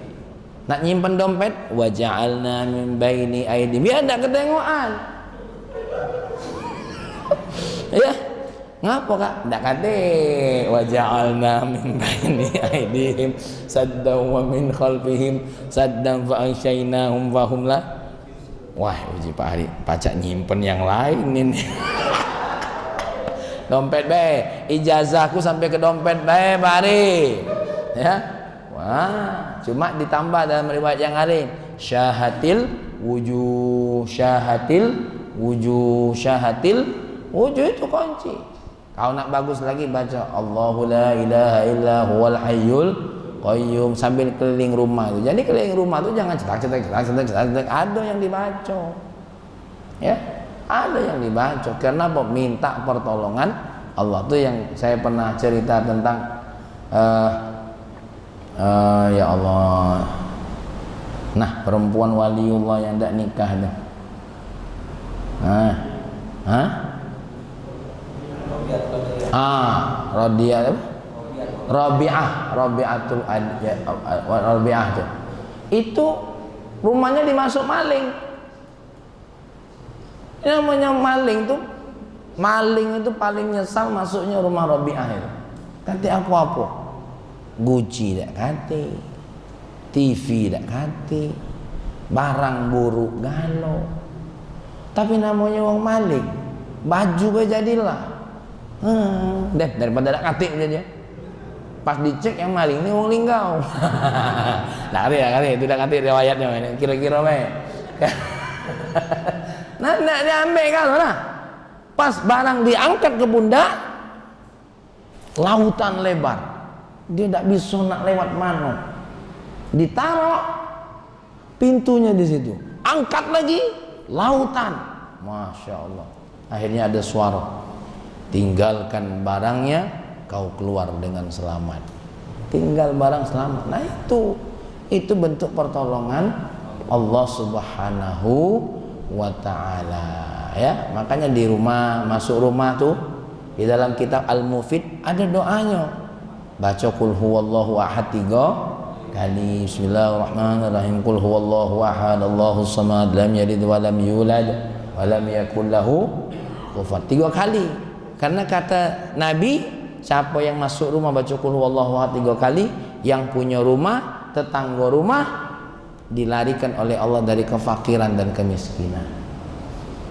Nak nyimpen dompet, waja'alna min baini aydihim, biar tak ketengokan. Ya, ngapa kak? Tak kata waja'alna min baini aydihim sadda wa min khalfihim saddan fa anshaynahum wa hum la. Wah, uji Pak Hari, pacak nyimpen yang lain ini. Dompet be, ijazahku sampai ke dompet be, Bari. Ya. Wah, cuma ditambah dalam riwayat yang lain, syahatil wujuh itu kunci. Kalau nak bagus lagi baca Allahu la ilaha illa huwal hayyul qayyum sambil keliling rumah itu. Jadi keliling rumah itu jangan cetak, ada yang dibaca. Ya. Ada yang dibaca, karena minta pertolongan Allah. Itu yang saya pernah cerita tentang ya Allah, Nah, perempuan waliullah yang tidak nikah tuh. Rabi'ah tuh. Itu rumahnya dimasuk maling. Yang namanya maling itu paling nyesal masuknya rumah Rabi'ah itu. Kata aku apa? Guci tak kata, TV tak kata, barang buruk galo. Tapi namanya wong maling, baju ke jadilah. Daripada tak kata dia. Pas dicek yang maling ini wong linggau. Kata itu dah kata riwayatnya ini. Kira-kira nah, diambil kalau nah. Pas barang diangkat ke pundak, lautan lebar. Dia tidak bisa nak lewat mana. Ditaruh pintunya di situ. Angkat lagi, lautan. Masya Allah. Akhirnya ada suara. Tinggalkan barangnya, kau keluar dengan selamat. Tinggal barang selamat. Nah itu bentuk pertolongan Allah Subhanahu wa ta'ala. Ya, makanya di rumah, masuk rumah tuh di dalam kitab Al-Mufid ada doanya. Baca qul huwallahu ahad 3 kali. Bismillahirrahmanirrahim. Qul huwallahu ahad, Allahus samad, lam yalid wa lam yulad wa lam yakul lahu kufuwan 3 kali. Karena kata Nabi, siapa yang masuk rumah baca qul huwallahu ahad 3 kali, yang punya rumah, tetangga rumah dilarikan oleh Allah dari kefakiran dan kemiskinan.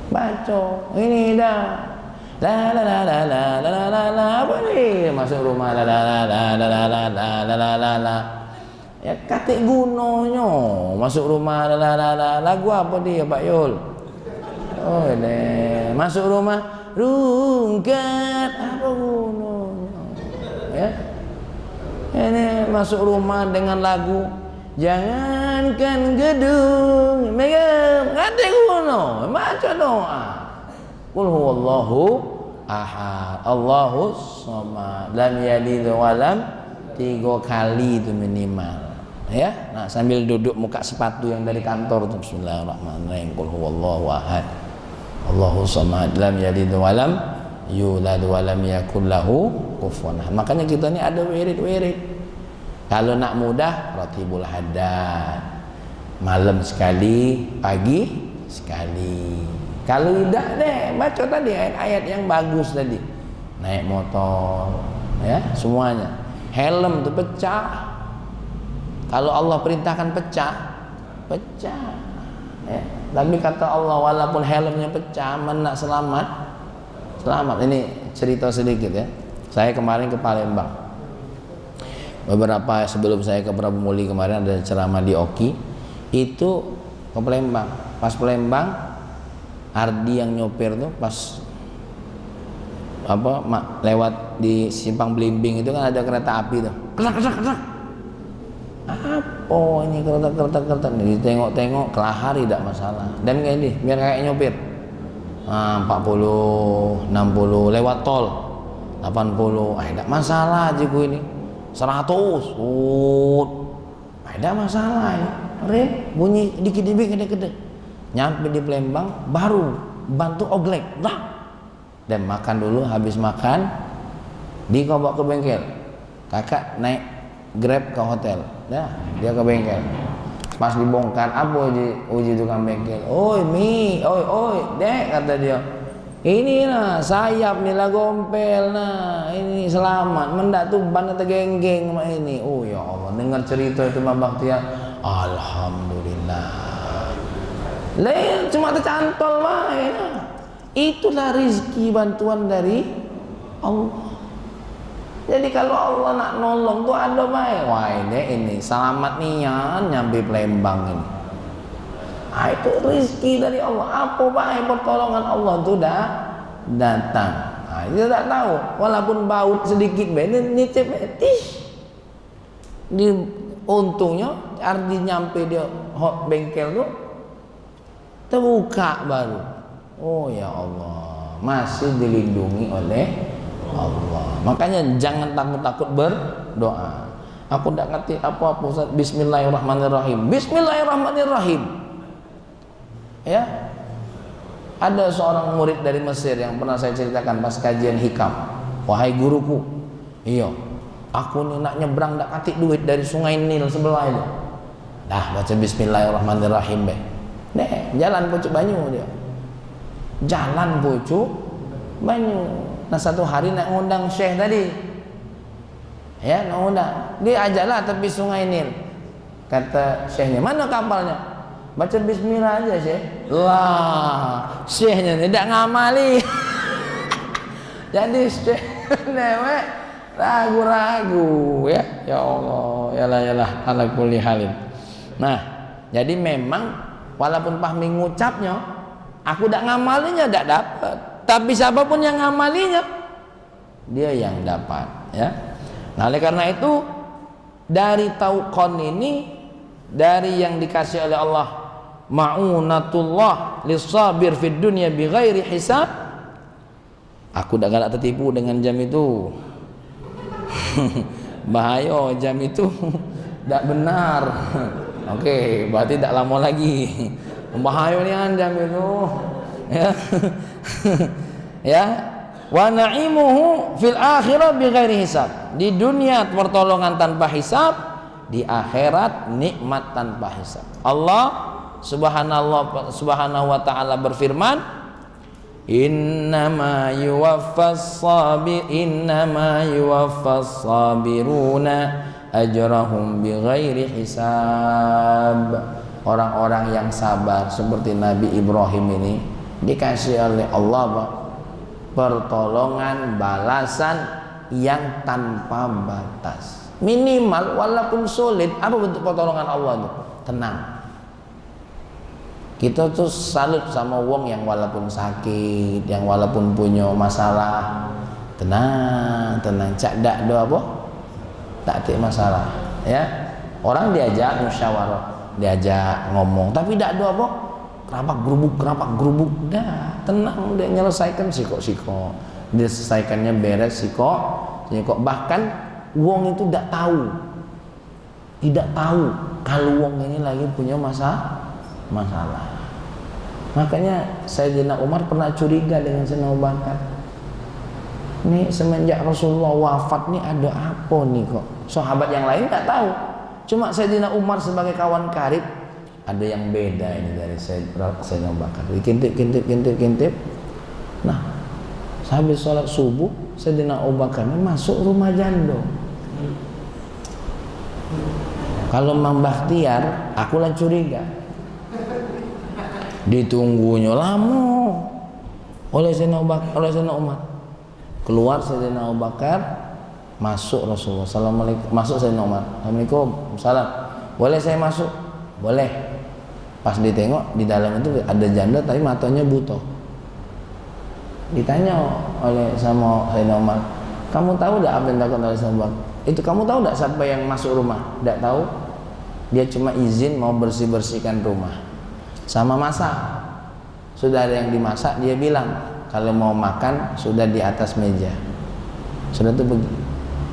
Baca ini dah. La la la la la la la la la, apa ni? Masuk rumah la la la la la la la la la la la la. Ya katik gunanya masuk rumah la la la la. Lagu apa dia Pak Yul? Oh deh, masuk rumah rungkat apa gunanya? Ya. Ini masuk rumah dengan lagu jangankan gedung megam katik gunanya, baca doa. Qul huwallahu ahad, Allahus samad, lam yalid wa lam, 3 kali itu minimal. Ya, nah sambil duduk muka sepatu yang dari kantor itu bismillahirrahmanirrahim. Qul huwallahu ahad, Allahus samad, lam yalid wa lam yulad wa lam yakul lahu kufuwan ahad. Makanya kita ni ada wirid-wirid. Kalau nak mudah ratibul haddad. Malam sekali, pagi sekali. Kalau tidak deh, baca tadi ayat-ayat yang bagus tadi. Naik motor, ya semuanya. Helm tu pecah. Kalau Allah perintahkan pecah, pecah. Ya. Tapi kata Allah walaupun helmnya pecah, mana nak selamat, selamat. Ini cerita sedikit ya. Saya kemarin ke Palembang. Beberapa sebelum saya ke Prabu Muli kemarin ada ceramah di Oki. Itu ke Palembang. Pas Palembang, Ardi yang nyopir tuh pas lewat di Simpang Belimbing itu kan ada kereta api tuh. Kerak. Apa ini kereta nih? Tengok kelahar tidak masalah. Dan kayak ini biar kayak nyopir. 40, 60 lewat tol 80, tidak masalah aja gue ini 100, tidak masalah ini. Rem bunyi dikit-dikit gede-gede. Nyampe di Palembang baru bantu oglek dan makan dulu. Habis makan bawa ke bengkel, kakak naik Grab ke hotel. Dah dia ke bengkel. Pas dibongkar apa uji tukang bengkel, oi dek, kata dia, ini lah sayap nih lah gompel nah, ini selamat mendak tuh ban tergenggeng sama ini. Oh ya Allah, dengar cerita itu Mbak Bakhtiar, alhamdulillah. Lain cuma tercantol main. Itulah rizki bantuan dari Allah. Jadi kalau Allah nak nolong tuh ada baik. Wah ini selamat nian nyampe Palembang ini. Itu rizki dari Allah. Apa baik pertolongan Allah tuh dah datang. Dia tak tahu. Walaupun baut sedikit nicip di untungnya Ardi nyampe dia bengkel tuh terbuka baru. Oh ya Allah, masih dilindungi oleh Allah. Makanya jangan takut-takut berdoa. Aku ndak ngerti apa-apa Ustaz. Bismillahirrahmanirrahim. Bismillahirrahmanirrahim. Ya. Ada seorang murid dari Mesir yang pernah saya ceritakan pas kajian hikam. Wahai guruku, iya, aku nih nak nyebrang ndak katik duit dari sungai Nil sebelah itu. Dah baca Bismillahirrahmanirrahim be. Nih, jalan pucuk banyu dia. Jalan pucuk banyu. Nah satu hari nak ngundang Syekh tadi. Ya, nak ngundang. Dia ajaklah tepi sungai Nil. Kata Syekhnya, mana kapalnya? Baca bismillah aja Syekh. Wah, Syekhnya tidak ngamali. Jadi Syekh newek ragu-ragu ya. Ya Allah, yalah ala kulli halin. Nah, jadi memang walaupun pahmi ngucapnya, aku tidak ngamalinya tidak dapat. Tapi siapapun yang ngamalinya, dia yang dapat ya. Nah, oleh karena itu dari tauqon ini, dari yang dikasih oleh Allah, ma'unatullah lis-sabir fid dunya bighairi hisab. Aku dah galak tertipu dengan jam itu. Bahaya jam itu tidak benar. Oke, berarti tidak lama lagi. Bahaya ni jam itu. Ya. Ya. Wa na'imuhu fil akhirah bighairi hisab. Di dunia pertolongan tanpa hisab, di akhirat nikmat tanpa hisab. Allah Subhanahu wa ta'ala berfirman, innama yuwaffas sabiruna ajrahum bighairi hisab. Orang-orang yang sabar seperti Nabi Ibrahim ini dikasih oleh Allah pertolongan, balasan yang tanpa batas. Minimal walaupun sulit. Apa bentuk pertolongan Allah itu? Tenang. Kita tuh salut sama wong yang walaupun sakit, yang walaupun punya masalah, tenang, cak dak do apa? Tak ada masalah, ya. Orang diajak musyawarah, diajak ngomong, tapi dak do apa? Kerapak gerubuk, dah, tenang, dia menyelesaikan siko. Dia selesaikannya beres siko. Bahkan wong itu tidak tahu kalau wong ini lagi punya masalah. Makanya Sayyidina Umar pernah curiga dengan Sayyidina Abu Bakar. Nih semenjak Rasulullah wafat nih ada apa nih kok? Sahabat yang lain nggak tahu. Cuma Sayyidina Umar sebagai kawan karib, ada yang beda ini dari Sayyidina Abu Bakar. Kintip. Nah, habis sholat subuh Sayyidina Abu Bakar ini masuk rumah janda. Kalau Mang Bakhtiar, aku lah curiga. Ditunggunya lama oleh Sayyidina Umar. Keluar Sayyidina Abu Bakar, masuk Rasulullah. Assalamualaikum. Masuk Sayyidina Umar. Assalamualaikum. Salam. Boleh saya masuk? Boleh. Pas ditengok di dalam itu ada janda tapi matanya buta. Ditanya oleh sama Sayyidina Umar, kamu tahu tidak apa yang dilakukan oleh Sayyidina Umar? Itu kamu tahu tidak siapa yang masuk rumah? Tidak tahu. Dia cuma izin mau bersihkan rumah. Sama masak, sudah ada yang dimasak, dia bilang kalau mau makan sudah di atas meja. Sudah tuh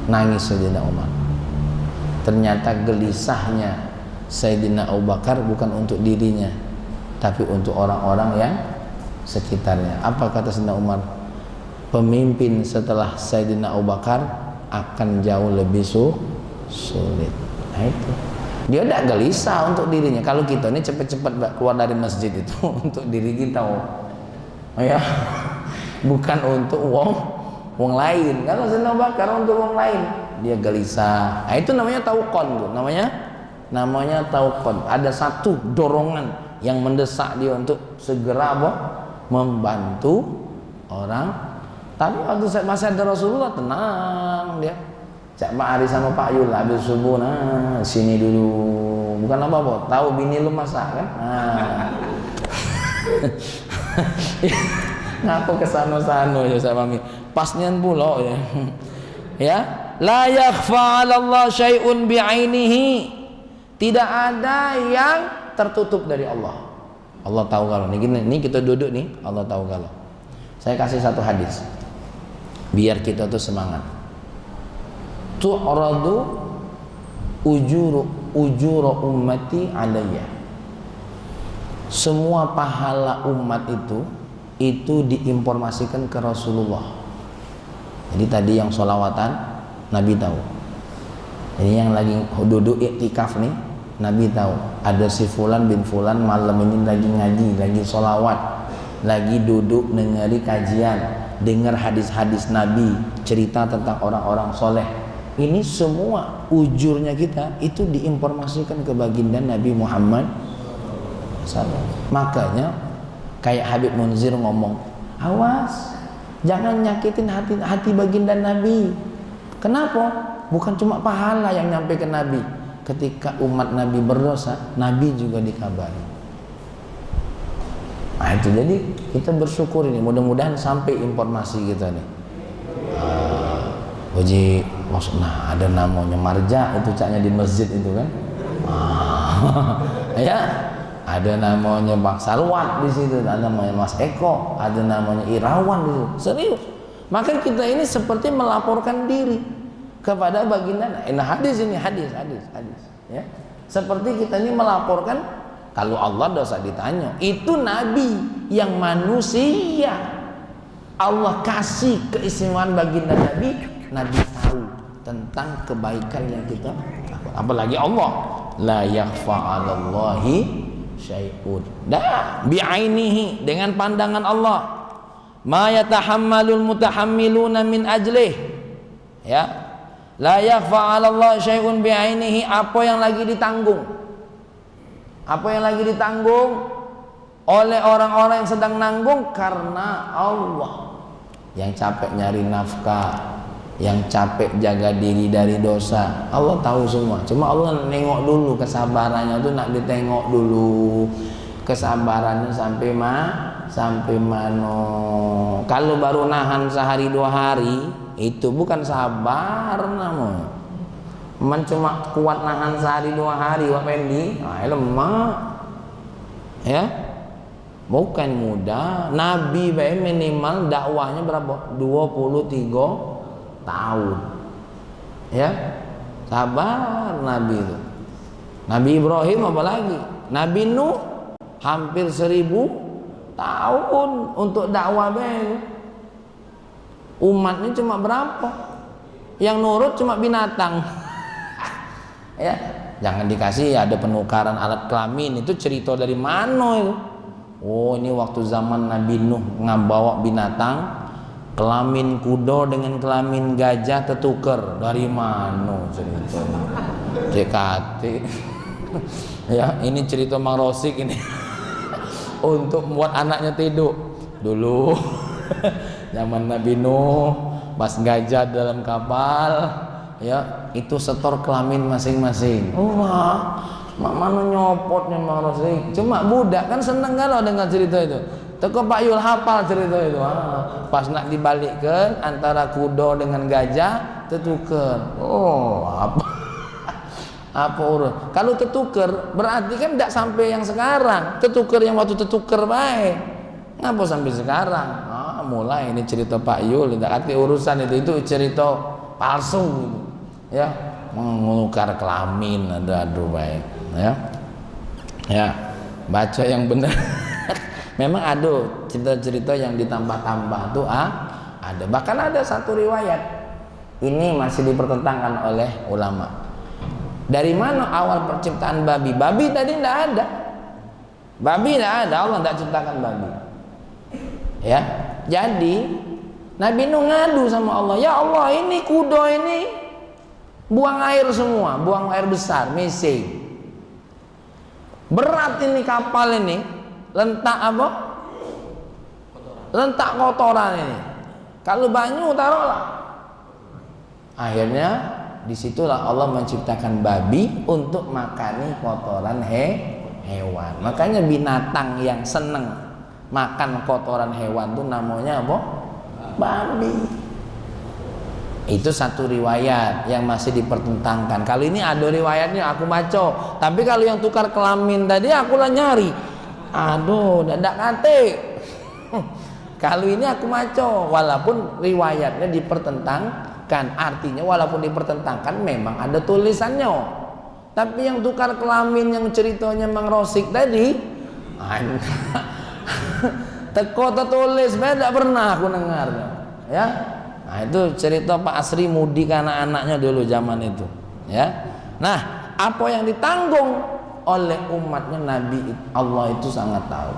nangis Sayyidina Umar. Ternyata gelisahnya Sayyidina Abu Bakar bukan untuk dirinya, tapi untuk orang-orang yang sekitarnya. Apa kata Sayyidina Umar? Pemimpin setelah Sayyidina Abu Bakar akan jauh lebih sulit. Nah itu. Dia tidak gelisah untuk dirinya. Kalau kita ini cepat-cepat keluar dari masjid itu untuk diri kita, ya, bukan untuk wong lain. Kalau Sayyidina Abu Bakar untuk wong lain, dia gelisah. Nah, itu namanya tauqon, tuh. Namanya tauqon. Ada satu dorongan yang mendesak dia untuk segera membantu orang. Tapi waktu masih ada Rasulullah tenang dia. Cak Pak Ari sama Pak Yul habis subuh, nah sini dulu, bukan apa-apa, tahu bini lu masak kan? Nah, ngapa kesana-sana ya sama mi, pasnian pula ya, ya, la yakhfa 'ala Allah syai'un bi'ainihi, tidak ada yang tertutup dari Allah. Allah tahu kalau ini kita duduk nih, Allah tahu kalau. Saya kasih satu hadis, biar kita tuh semangat. Tu'radu ujuru ummati alayya. Semua pahala umat itu diinformasikan ke Rasulullah. Jadi tadi yang sholawatan Nabi tahu. Ini yang lagi duduk iktikaf nih, Nabi tahu. Ada si Fulan bin Fulan malam ini lagi ngaji, lagi sholawat, lagi duduk dengeri kajian, dengar hadis-hadis Nabi, cerita tentang orang-orang soleh. Ini semua ujurnya kita itu diinformasikan ke baginda Nabi Muhammad SAW. Makanya kayak Habib Munzir ngomong, awas jangan nyakitin hati baginda Nabi. Kenapa? Bukan cuma pahala yang nyampe ke Nabi. Ketika umat Nabi berdosa, Nabi juga dikabari. Nah itu, jadi kita bersyukur ini, mudah-mudahan sampai informasi kita nih. Uji, nah ada namanya Marja itu caknya di masjid itu kan. Ya, ada namanya Bang Salwat di situ, ada namanya Mas Eko, ada namanya Irawan di situ. Serius. Maka kita ini seperti melaporkan diri kepada baginda. Nah hadis ini hadis ya. Seperti kita ini melaporkan, kalau Allah dosa ditanya, itu Nabi yang manusia Allah kasih keistimewaan baginda Nabi tahu tentang kebaikan yang kita lakukan. Apalagi Allah, la yakhfa 'alallahi syai'un. Bi'ainihi, dengan pandangan Allah. Ma yatahammalul mutahammiluna min ajlih. Ya. La yakhfa 'alallahi syai'un bi'ainihi, apa yang lagi ditanggung. Apa yang lagi ditanggung oleh orang-orang yang sedang nanggung karena Allah. Yang capek nyari nafkah, yang capek jaga diri dari dosa, Allah tahu semua. Cuma Allah nengok dulu kesabarannya tuh, nak ditengok dulu kesabarannya sampai mano. Kalau baru nahan sehari 2 hari itu bukan sabar namanya. Cuma kuat nahan sehari 2 hari Pak Pendi, lemah ya. Bukan mudah. Nabi minimal dakwahnya berapa? 23 tahun. Ya. Sabar Nabi itu. Nabi Ibrahim apalagi? Nabi Nuh hampir 1000 tahun untuk dakwah umatnya cuma berapa? Yang nurut cuma binatang. Ya, jangan dikasih ada penukaran alat kelamin, itu cerita dari mana itu? Oh, ini waktu zaman Nabi Nuh ngabawa binatang, kelamin kuda dengan kelamin gajah tertukar. Dari mana cerita? JKT. Ya, ini cerita Mang Rosik ini. Untuk membuat anaknya tidur. Dulu zaman Nabi Nuh, pas gajah dalam kapal, ya, itu setor kelamin masing-masing. Mana nyopotnya Mang Rosik. Cuma budak kan seneng kalau dengar cerita itu. Teko Pak Yul hafal cerita itu. Pas nak dibalikkan antara kuda dengan gajah tertukar. Oh, apa urus? Kalau tertukar berarti kan tidak sampai yang sekarang. Tertukar yang waktu tertukar baik. Ngapa sampai sekarang? Mulai ini cerita Pak Yul, tidak arti urusan itu cerita palsu gitu. Ya, menukar kelamin, aduh baik. Ya, baca yang benar. Memang ada cerita-cerita yang ditambah-tambah tuh ada. Bahkan ada satu riwayat ini masih dipertentangkan oleh ulama. Dari mana awal penciptaan babi? Babi tadi tidak ada. Babi tidak ada, Allah tidak ciptakan babi. Ya, jadi Nabi Nuh ngadu sama Allah, ya Allah ini kuda ini buang air semua, buang air besar, misi. Berat ini kapal ini, lentak apa? Lentak kotoran ini. Kalau banyu taruhlah. Akhirnya disitulah Allah menciptakan babi untuk makani kotoran hewan. Makanya binatang yang seneng makan kotoran hewan itu namanya apa? Babi. Itu satu riwayat yang masih dipertentangkan. Kali ini ada riwayatnya aku baca. Tapi kalau yang tukar kelamin tadi aku lah nyari. Aduh, dadak kate. Kalau ini aku baca, walaupun riwayatnya dipertentangkan. Artinya walaupun dipertentangkan memang ada tulisannya. Tapi yang tukar kelamin yang ceritanya Mang Rosik tadi, teko tertulis, tidak pernah aku dengar. Ya, nah itu cerita Pak Asri Mudi ke anak-anaknya dulu zaman itu. Ya, nah apa yang ditanggung oleh umatnya Nabi Allah itu sangat tahu.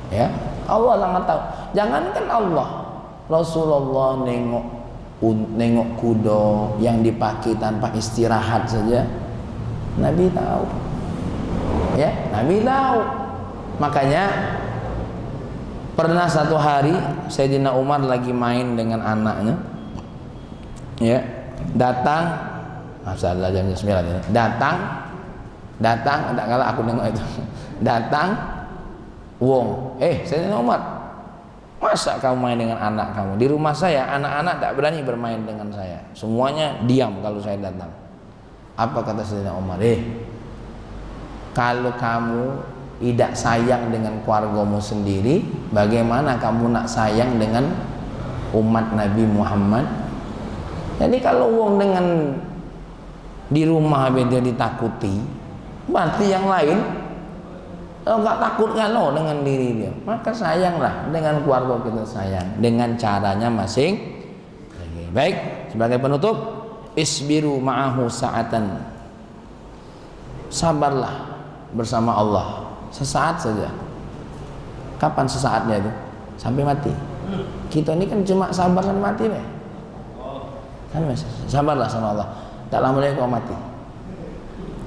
Ya, Allah sangat tahu. Jangankan Allah, Rasulullah nengok kuda yang dipakai tanpa istirahat saja, Nabi tahu. Ya, Nabi tahu. Makanya pernah satu hari Sayyidina Umar lagi main dengan anaknya, ya, datang, masalah jam 9 ya, datang, tidak kalah aku nengok itu, datang, wong, Sayyidina Umar, masa kamu main dengan anak kamu? Di rumah saya anak-anak tak berani bermain dengan saya, semuanya diam kalau saya datang. Apa kata Sayyidina Umar? Kalau kamu tidak sayang dengan keluargamu sendiri, bagaimana kamu nak sayang dengan umat Nabi Muhammad? Jadi kalau wong dengan di rumah dia ditakuti, berarti yang lain nggak takutnya loh dengan diri dia. Maka sayanglah dengan keluarga kita, sayang dengan caranya masing. Baik, sebagai penutup, isbiru ma'ahu sa'atan, sabarlah bersama Allah sesaat saja. Kapan sesaatnya itu? Sampai mati. Kita ini kan cuma sabar sampai mati, kan sabarlah sama Allah, tak lama lagi kau mati.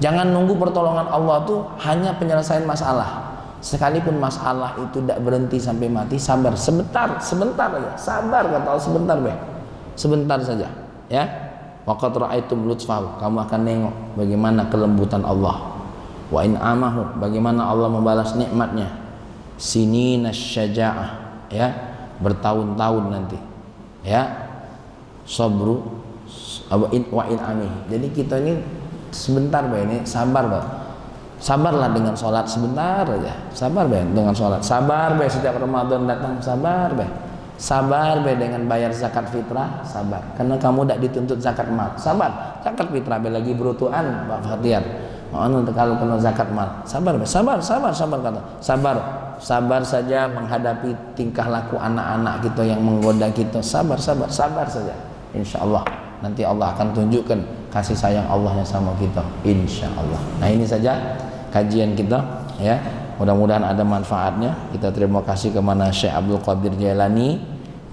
Jangan nunggu pertolongan Allah tuh hanya penyelesaian masalah. Sekalipun masalah itu tidak berhenti sampai mati, sabar sebentar aja. Sabar kata Allah, sebentar saja, ya. Waqad ra'aitum lutfahu, kamu akan nengok bagaimana kelembutan Allah. Wa in amahu, bagaimana Allah membalas nikmatnya. Sinina syaja'ah, ya, bertahun-tahun nanti, ya. Sabru wa in amih. Jadi kita ini sebentar ini sabar, sabarlah dengan sholat sebentar aja, sabar dengan sholat, sabar setiap Ramadan datang, sabar dengan bayar zakat fitrah, sabar karena kamu tidak dituntut zakat mal, sabar zakat fitrah lagi berutuan Pak Fatiar. Kalau kena zakat mal, sabar kata, sabar saja menghadapi tingkah laku anak-anak kita yang menggoda kita, sabar saja. Insya Allah nanti Allah akan tunjukkan kasih sayang Allahnya sama kita, insya Allah. Nah ini saja kajian kita, ya. Mudah-mudahan ada manfaatnya. Kita terima kasih kepada Syekh Abdul Qadir Jailani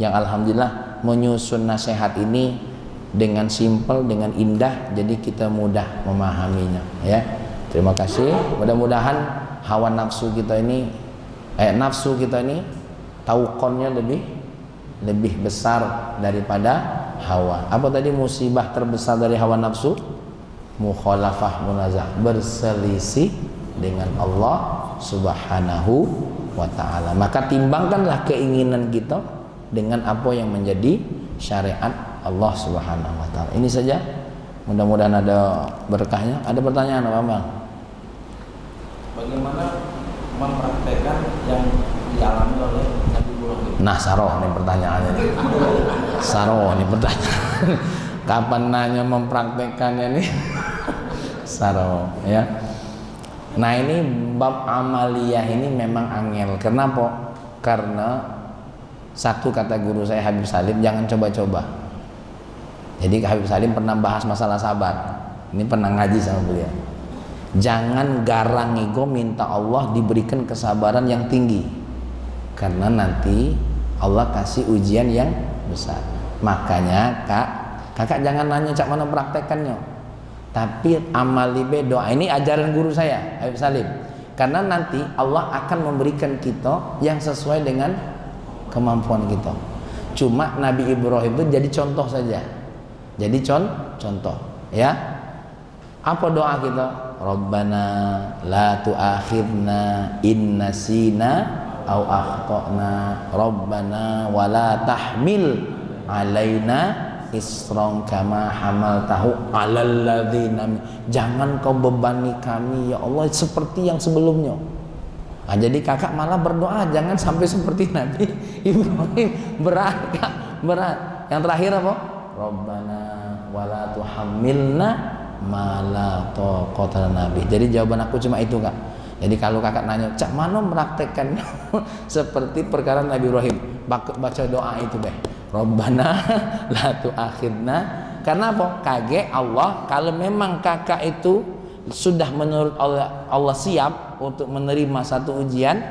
yang alhamdulillah menyusun nasihat ini dengan simpel, dengan indah, jadi kita mudah memahaminya, ya. Terima kasih. Mudah-mudahan hawa nafsu kita ini tauqonnya lebih besar daripada hawa. Apa tadi musibah terbesar dari hawa nafsu? Mukhalafah munazah, berselisih dengan Allah Subhanahu wa ta'ala. Maka timbangkanlah keinginan kita dengan apa yang menjadi syariat Allah Subhanahu wa ta'ala. Ini saja, mudah-mudahan ada berkahnya. Ada pertanyaan apa Bang? Bagaimana mempraktekkan yang dialami oleh Nabi Ibrahim? Nah, saroh nih pertanyaannya nih. Saroh nih pertanyaan. Kapan nanya mempraktekkannya nih? Saroh, ya. Nah ini bab amaliyah ini memang angel. Kenapa? Karena satu kata guru saya Habib Salim, jangan coba-coba. Jadi Habib Salim pernah bahas masalah sabar. Ini pernah ngaji sama beliau. Jangan garang ego minta Allah diberikan kesabaran yang tinggi, karena nanti Allah kasih ujian yang besar. Makanya kakak jangan nanya cak mana praktekannya, tapi amali doa. Ini ajaran guru saya Habib Salim. Karena nanti Allah akan memberikan kita yang sesuai dengan kemampuan kita. Cuma Nabi Ibrahim itu jadi contoh saja. Jadi contoh, ya. Apa doa kita? Rabbana la tu'akhidna in nasina au akhtana, Rabbana wala tahmil alaina isran kama hamaltahu alal ladzina. Jangan kau bebani kami ya Allah seperti yang sebelumnya. Nah, jadi kakak malah berdoa jangan sampai seperti Nabi Ibrahim. Berat Kak, berat. Yang terakhir apa? Rabbana wala tuhammilna ma la taqata lana bih. Jadi jawaban aku cuma itu, Kak. Jadi kalau kakak nanya, cak mana mempraktekkan seperti perkara Nabi Ibrahim, baca doa itu deh. Rabbana la tu'akhidna. Karena apa? Kaget Allah kalau memang kakak itu sudah menurut Allah siap untuk menerima satu ujian,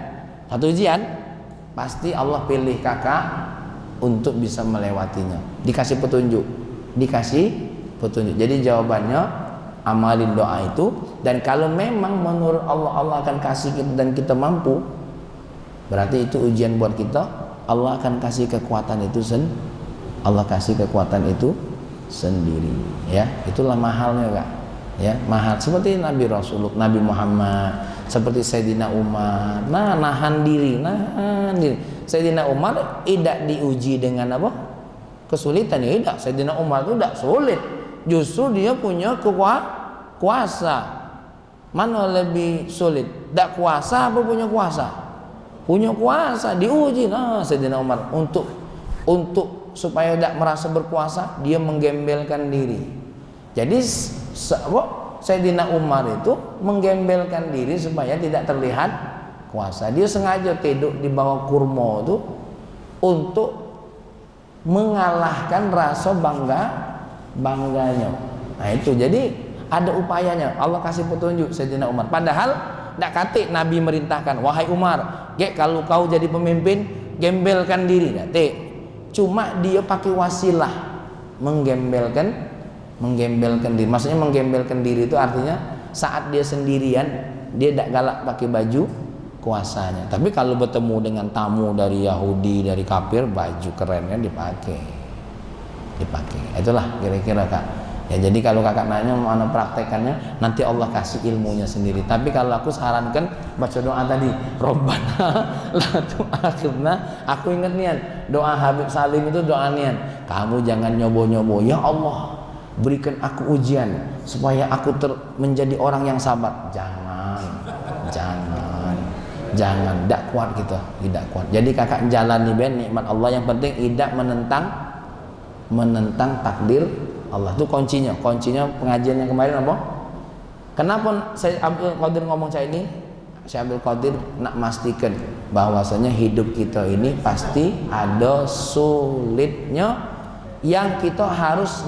pasti Allah pilih kakak untuk bisa melewatinya. Dikasih petunjuk. Jadi jawabannya amalin doa itu, dan kalau memang menurut Allah akan kasih kita dan kita mampu, berarti itu ujian buat kita. Allah akan kasih kekuatan itu sendiri, ya. Itulah mahalnya, Kak. Ya, mahal seperti Nabi Muhammad, seperti Sayyidina Umar. Nahan diri. Sayyidina Umar tidak diuji dengan apa? Kesulitan, ya tidak. Sayyidina Umar itu tidak sulit. Justru dia punya kuasa. Mana lebih sulit? Tak kuasa apa punya kuasa? Punya kuasa, diuji. Sayyidina Umar untuk supaya tidak merasa berkuasa, dia menggembelkan diri. Jadi Sayyidina Umar itu menggembelkan diri supaya tidak terlihat kuasa. Dia sengaja tidur di bawah kurma itu untuk mengalahkan rasa bangganya. Nah itu, jadi ada upayanya. Allah kasih petunjuk Sayyidina Umar. Padahal tidak kata Nabi merintahkan, wahai Umar, kalau kau jadi pemimpin, gembelkan diri. Cuma dia pakai wasilah, menggembelkan diri. Maksudnya menggembelkan diri itu artinya saat dia sendirian, dia tidak galak pakai baju kuasanya. Tapi kalau bertemu dengan tamu dari Yahudi, dari kafir, baju kerennya dipakai. Itulah kira-kira, Kak. Ya, jadi kalau kakak nanya mana praktekannya, nanti Allah kasih ilmunya sendiri. Tapi kalau aku sarankan baca doa tadi, Rabbana la tu'akhidna. Aku ingat nian, doa Habib Salim itu doa nian. Kamu jangan nyobo-nyobo. Ya Allah, berikan aku ujian supaya aku menjadi orang yang sabar. Jangan, tidak kuat gitu, tidak kuat. Jadi kakak jalani nikmat Allah, yang penting tidak menentang takdir Allah. Itu kuncinya pengajian yang kemarin apa? Kenapa saya Abdul Qadir ngomong saya ini? Saya Abdul Qadir nak memastikan bahwasanya hidup kita ini pasti ada sulitnya yang kita harus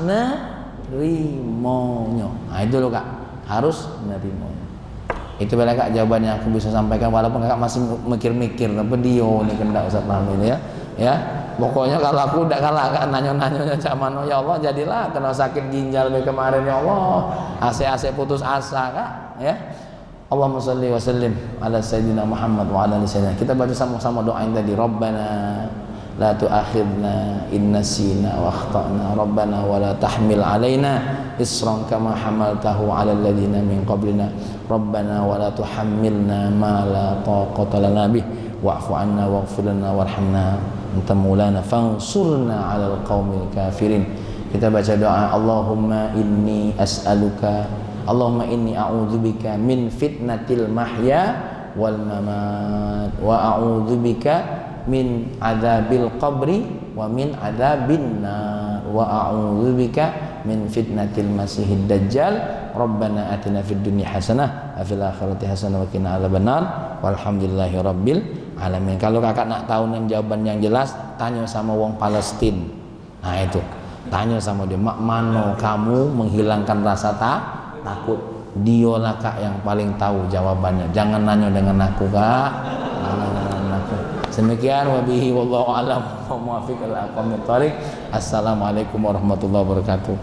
nerimanya. Nah itu loh, Kak, harus nerimanya. Itu bela, Kak, jawaban yang aku bisa sampaikan, walaupun Kakak masih mikir-mikir apa dia nih kendak Ustaz paham ini ya. Pokoknya kalau aku udah kalah nanya-nanya cak mano, ya Allah jadilah kena sakit ginjal kemarin, ya Allah, AC putus asa, Kak, ya. Allahumma sholli wa sallim ala sayyidina Muhammad wa ala ali sayyidina. Kita baca sama-sama doa yang tadi. Rabbana la tu'akhidna in nasina wa akhtana. Rabbana wa la tahmil alaina isran kama hamaltahu ala alladhina min qablina. Rabbana wa la tuhammilna ma la taqata lana bih wa'fu 'anna waghfir lana warhamna anta maulana fansurna 'alal qaumil kafirin. Kita baca doa, Allahumma inni a'udzubika min fitnatil mahya wal mamat wa a'udzubika min adzabil qabri wa min adzabin nar wa a'udzubika min fitnatil masihid dajjal. Rabbana atina fid dunya hasanah wa fil akhirati hasanah wa qina adzabannar walhamdulillahi rabbil alamin. Kalau kakak nak tahu jawaban yang jelas, tanya sama wong Palestina. Nah itu, tanya sama dia, mak mano kamu menghilangkan rasa takut. Dialah, Kak, yang paling tahu jawabannya. Jangan nanya dengan aku, Kak. Demikian, wabihi wallahu a'lam wa muwaffiq ila aqwamit thoriq. Assalamualaikum warahmatullahi wabarakatuh.